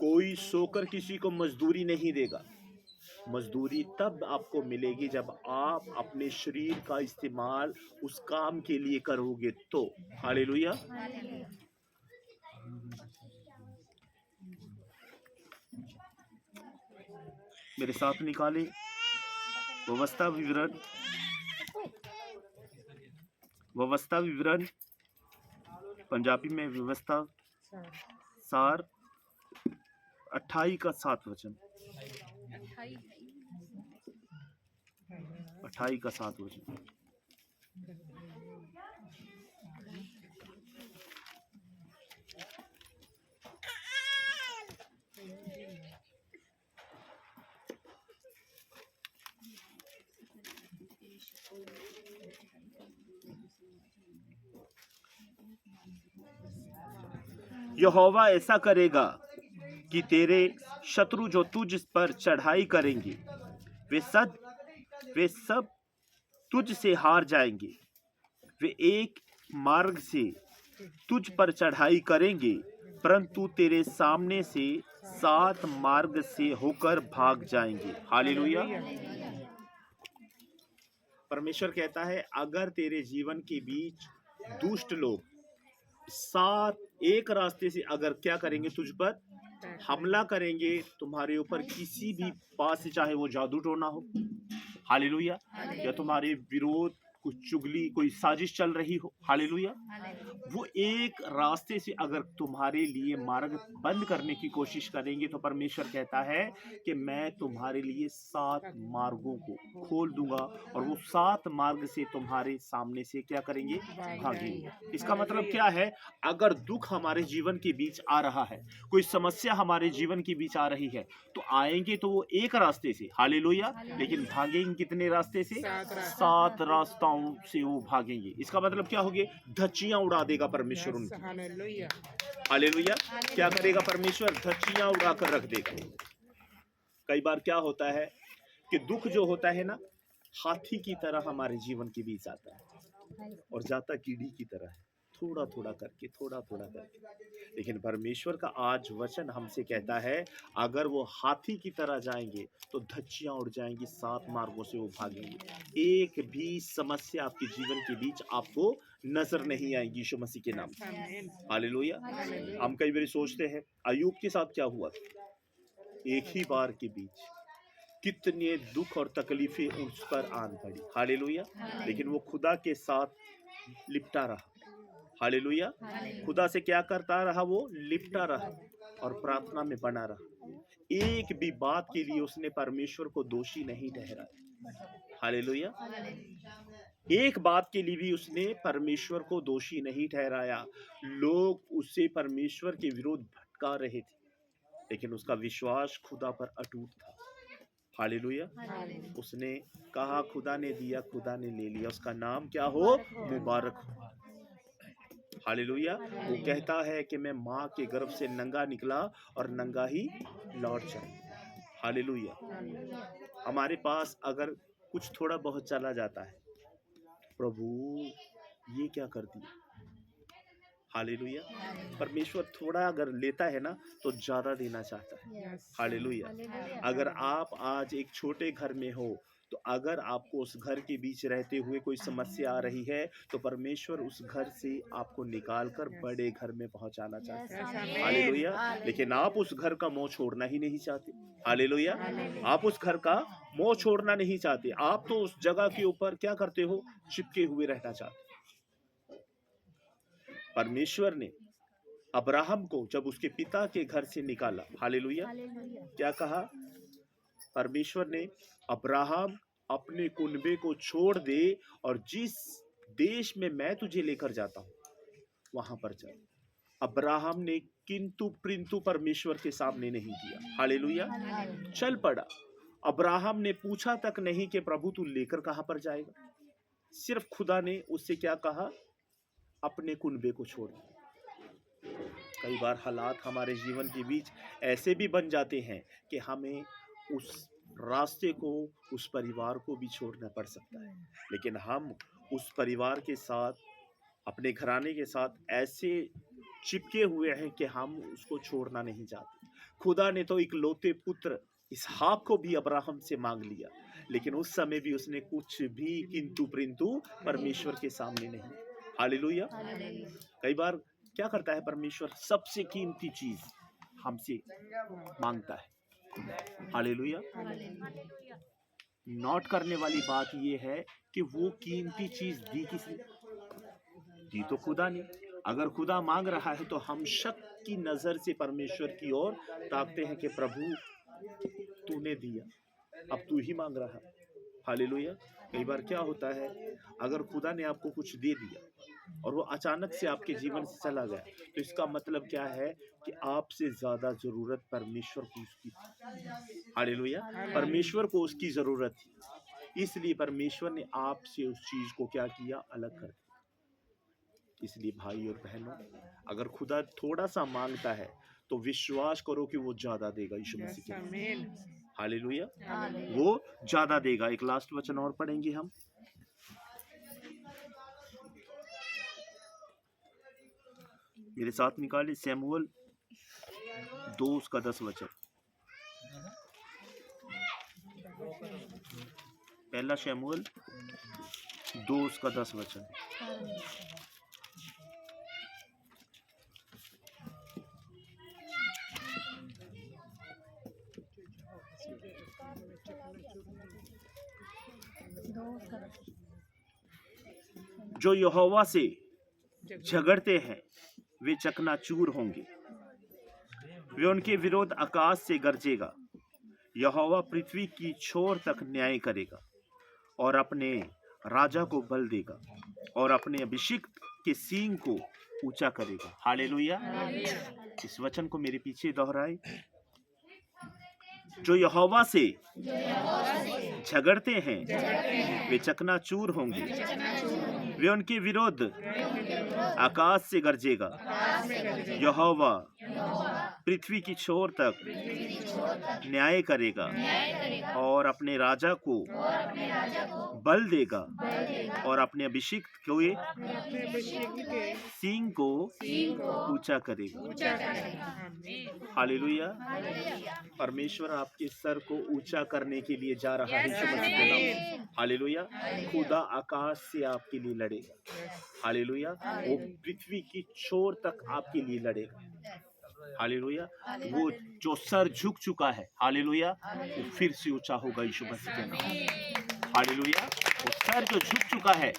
कोई सोकर किसी को मजदूरी नहीं देगा। मजदूरी तब आपको मिलेगी जब आप अपने शरीर का इस्तेमाल उस काम के लिए करोगे तो। हालेलुया। मेरे साथ निकाले व्यवस्था विवरण, व्यवस्था विवरण, पंजाबी में व्यवस्था सार 28 का 7 वचन, 28 का 7 वचन। यहोवा ऐसा करेगा कि तेरे शत्रु जो तुझ पर चढ़ाई करेंगे, वे सब तुझ से हार जाएंगे। वे एक मार्ग से तुझ पर चढ़ाई करेंगे, परंतु तेरे सामने से 7 मार्ग से होकर भाग जाएंगे। हालेलुया। परमेश्वर कहता है, अगर तेरे जीवन के बीच दुष्ट लोग 7 एक रास्ते से अगर क्या करेंगे, तुझ पर हमला करेंगे, तुम्हारे ऊपर किसी भी बात से, चाहे वो जादू टोना हो, हालेलुया, या तुम्हारे विरोध कुछ चुगली, कोई साजिश चल रही हो, हालेलुया, वो एक रास्ते से अगर तुम्हारे लिए मार्ग बंद करने की कोशिश करेंगे तो परमेश्वर कहता है कि मैं तुम्हारे लिए 7 मार्गों को खोल दूंगा और वो 7 मार्ग से तुम्हारे सामने से क्या करेंगे, भागेंगे। इसका मतलब क्या है? अगर दुख हमारे जीवन के बीच आ रहा है, कोई समस्या हमारे जीवन के बीच आ रही है, तो आएंगे तो वो एक रास्ते से, हालेलुया, लेकिन भागेंगे कितने रास्ते से? 7 रास्ताओं से वो भागेंगे। इसका मतलब क्या हो गया? धज्जियां उड़ा देगा परमेश्वर उनकी,
हालेलुया।
हालेलुया। क्या करेगा परमेश्वर? धज्जियां उड़ा कर रख देगा। कई बार क्या होता है कि दुख जो होता है ना, हाथी की तरह हमारे जीवन के बीच आता है और जाता कीड़ी की तरह है, थोड़ा थोड़ा करके, थोड़ा थोड़ा करके। लेकिन परमेश्वर का आज वचन हमसे कहता है, अगर वो हाथी की तरह जाएंगे तो धज्जियां उड़ जाएंगी, 7 मार्गों से वो भागेंगे। एक भी समस्या आपके जीवन के बीच आपको नजर नहीं आएगी यीशु मसीह के नाम से,
आमीन।
हालेलुया।
हालेलुया।
हम कई बार सोचते हैं अय्यूब के साथ क्या हुआ था, एक ही बार के बीच कितने दुख और तकलीफें उस पर आन पड़ी, हालेलुया, लेकिन वो खुदा के साथ लिपटा रहा, हालेलुया। खुदा से क्या करता रहा? वो लिपटा रहा और प्रार्थना में बना रहा। एक भी बात के लिए उसने परमेश्वर को दोषी नहीं ठहराया, हालेलुया। एक बात के लिए भी उसने परमेश्वर को दोषी नहीं ठहराया। लोग उसे परमेश्वर के विरुद्ध भटका रहे थे, लेकिन उसका विश्वास खुदा पर अटूट था, हालेलुया। उसने कहा खुदा ने दिया, खुदा ने ले लिया, उसका नाम क्या हो? मुबारक हो, हालेलुया। वो कहता है कि मैं माँ के गर्भ से नंगा निकला और नंगा ही लौट जाऊं, हालेलुया। हमारे पास अगर कुछ थोड़ा बहुत चला जाता है, प्रभु ये क्या कर दिया, हालेलुया। परमेश्वर थोड़ा अगर लेता है ना तो ज्यादा देना चाहता है, हालेलुया। अगर आप आज एक छोटे घर में हो, तो अगर आपको उस घर के बीच रहते हुए कोई समस्या आ रही है, तो परमेश्वर उस घर से आपको निकाल कर बड़े घर में पहुंचाना चाहते हैं, हालेलुया। लेकिन आप उस घर का मोह छोड़ना ही नहीं चाहते, हालेलुया। आप उस घर का मोह छोड़ना नहीं चाहते, आप तो उस जगह के ऊपर क्या करते हो? चिपके हुए रहना चाहते। परमेश्वर ने अब्राहम को जब उसके पिता के घर से निकाला, हालेलुया, क्या कहा परमेश्वर ने? अब्राहम अपने कुनबे को छोड़ दे और जिस देश में मैं तुझे लेकर जाता हूं वहां पर चल। अब्राहम ने किंतु प्रिंतु परमेश्वर के सामने नहीं किया, हालेलुया, चल पड़ा। अब्राहम ने पूछा तक नहीं कि प्रभु तू लेकर कहां पर जाएगा। सिर्फ खुदा ने उससे क्या कहा? अपने कुनबे को छोड़। कई बार हालात हमारे जीवन के बीच ऐसे भी बन जाते हैं कि हमें उस रास्ते को, उस परिवार को भी छोड़ना पड़ सकता है, लेकिन हम उस परिवार के साथ, अपने घराने के साथ ऐसे चिपके हुए हैं कि हम उसको छोड़ना नहीं चाहते। खुदा ने तो इकलौते पुत्र इसहाक को भी अब्राहम से मांग लिया, लेकिन उस समय भी उसने कुछ भी किंतु प्रिंतु परमेश्वर के सामने नहीं, हालेलुया। कई बार क्या करता है परमेश्वर? सबसे कीमती चीज हमसे मांगता है, हालेलुया। नोट करने वाली बात यह है कि वो कीमती चीज दी किसने? दी तो खुदा ने। अगर खुदा मांग रहा है तो हम शक की नजर से परमेश्वर की ओर ताकते हैं कि प्रभु तूने दिया, अब तू ही मांग रहा, हालेलुया। कई बार क्या होता है, अगर खुदा ने आपको कुछ दे दिया और वो अचानक से आपके जीवन से चला गया, तो इसका मतलब क्या है कि आपसे ज्यादा जरूरत परमेश्वर को उसकी थी, हालेलुया। परमेश्वर को उसकी जरूरत थी, इसलिए परमेश्वर ने आपसे उस चीज को क्या किया? अलग कर दिया। इसलिए भाई और बहनों, अगर खुदा थोड़ा सा मांगता है तो विश्वास करो कि वो ज्यादा देगा यीशु मसीह के नाम, हालेलुया, वो ज्यादा देगा। एक लास्ट वचन और पढ़ेंगे हम, मेरे साथ निकाले सैमुअल 2:10 वचन। पहला शमूएल 2:10 वचन। जो यहोवा से झगड़ते हैं वे चकनाचूर होंगे। वे उनके विरोध आकाश से गरजेगा। यहोवा पृथ्वी की छोर तक न्याय करेगा और अपने राजा को बल देगा और अपने अभिषिक्त के सींग को ऊंचा करेगा। हालेलुया। इस वचन को मेरे पीछे दोहराए। जो यहोवा से झगड़ते हैं वे चकनाचूर होंगे। वे उनके विरोध आकाश से गरजेगा। यहोवा पृथ्वी की छोर तक न्याय करेगा और अपने राजा को बल देगा और अपने अभिषिक्त के सींग को ऊंचा करेगा। हालेलुया। परमेश्वर आपके सर को ऊंचा करने के लिए जा रहा है। यीशु मसीह के नाम। हालेलुया। खुदा आकाश से आपके लिए लड़ेगा। हालेलुया। वो पृथ्वी की छोर तक आपके लिए लड़ेगा। हालेलुया। वो जो सर झुक चुका है, हालेलुया, वो फिर से ऊंचा होगा यीशु मसीह के नाम। हालेलुया। वो सर जो झुक चुका है,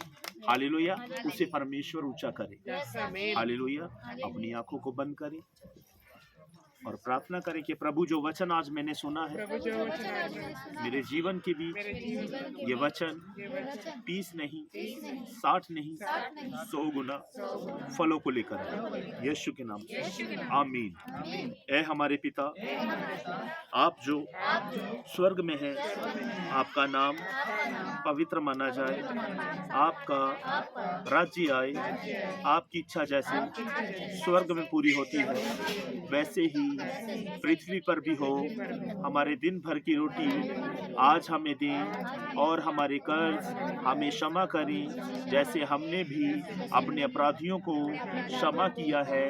हालेलुया, उसे परमेश्वर ऊंचा करे। हालेलुया। अपनी आंखों को बंद करें और प्रार्थना करें कि प्रभु जो वचन आज मैंने सुना है मेरे जीवन के बीच ये वचन 30 नहीं 60 नहीं 100 गुना फलों को लेकर आए। यीशु के नाम से आमीन। ऐ हमारे पिता, आप जो स्वर्ग में हैं, आपका नाम पवित्र माना जाए, आपका राज्य आए, आपकी इच्छा जैसे स्वर्ग में पूरी होती है वैसे ही पृथ्वी पर भी हो। हमारे दिन भर की रोटी आज हमें दें और हमारे कर्ज हमें क्षमा करें जैसे हमने भी अपने अपराधियों को क्षमा किया है।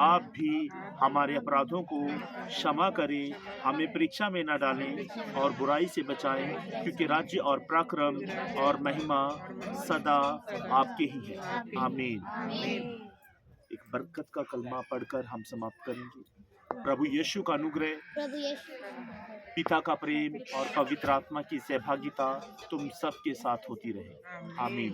आप भी हमारे अपराधों को क्षमा करें, हमें परीक्षा में न डालें और बुराई से बचाएं, क्योंकि राज्य और पराक्रम और महिमा सदा आपके ही है। आमीन। एक बरकत का कलमा पढ़कर हम समाप्त करेंगे। प्रभु यीशु का अनुग्रह, पिता का प्रेम और पवित्र आत्मा की सहभागिता तुम सबके साथ होती रहे। आमीन।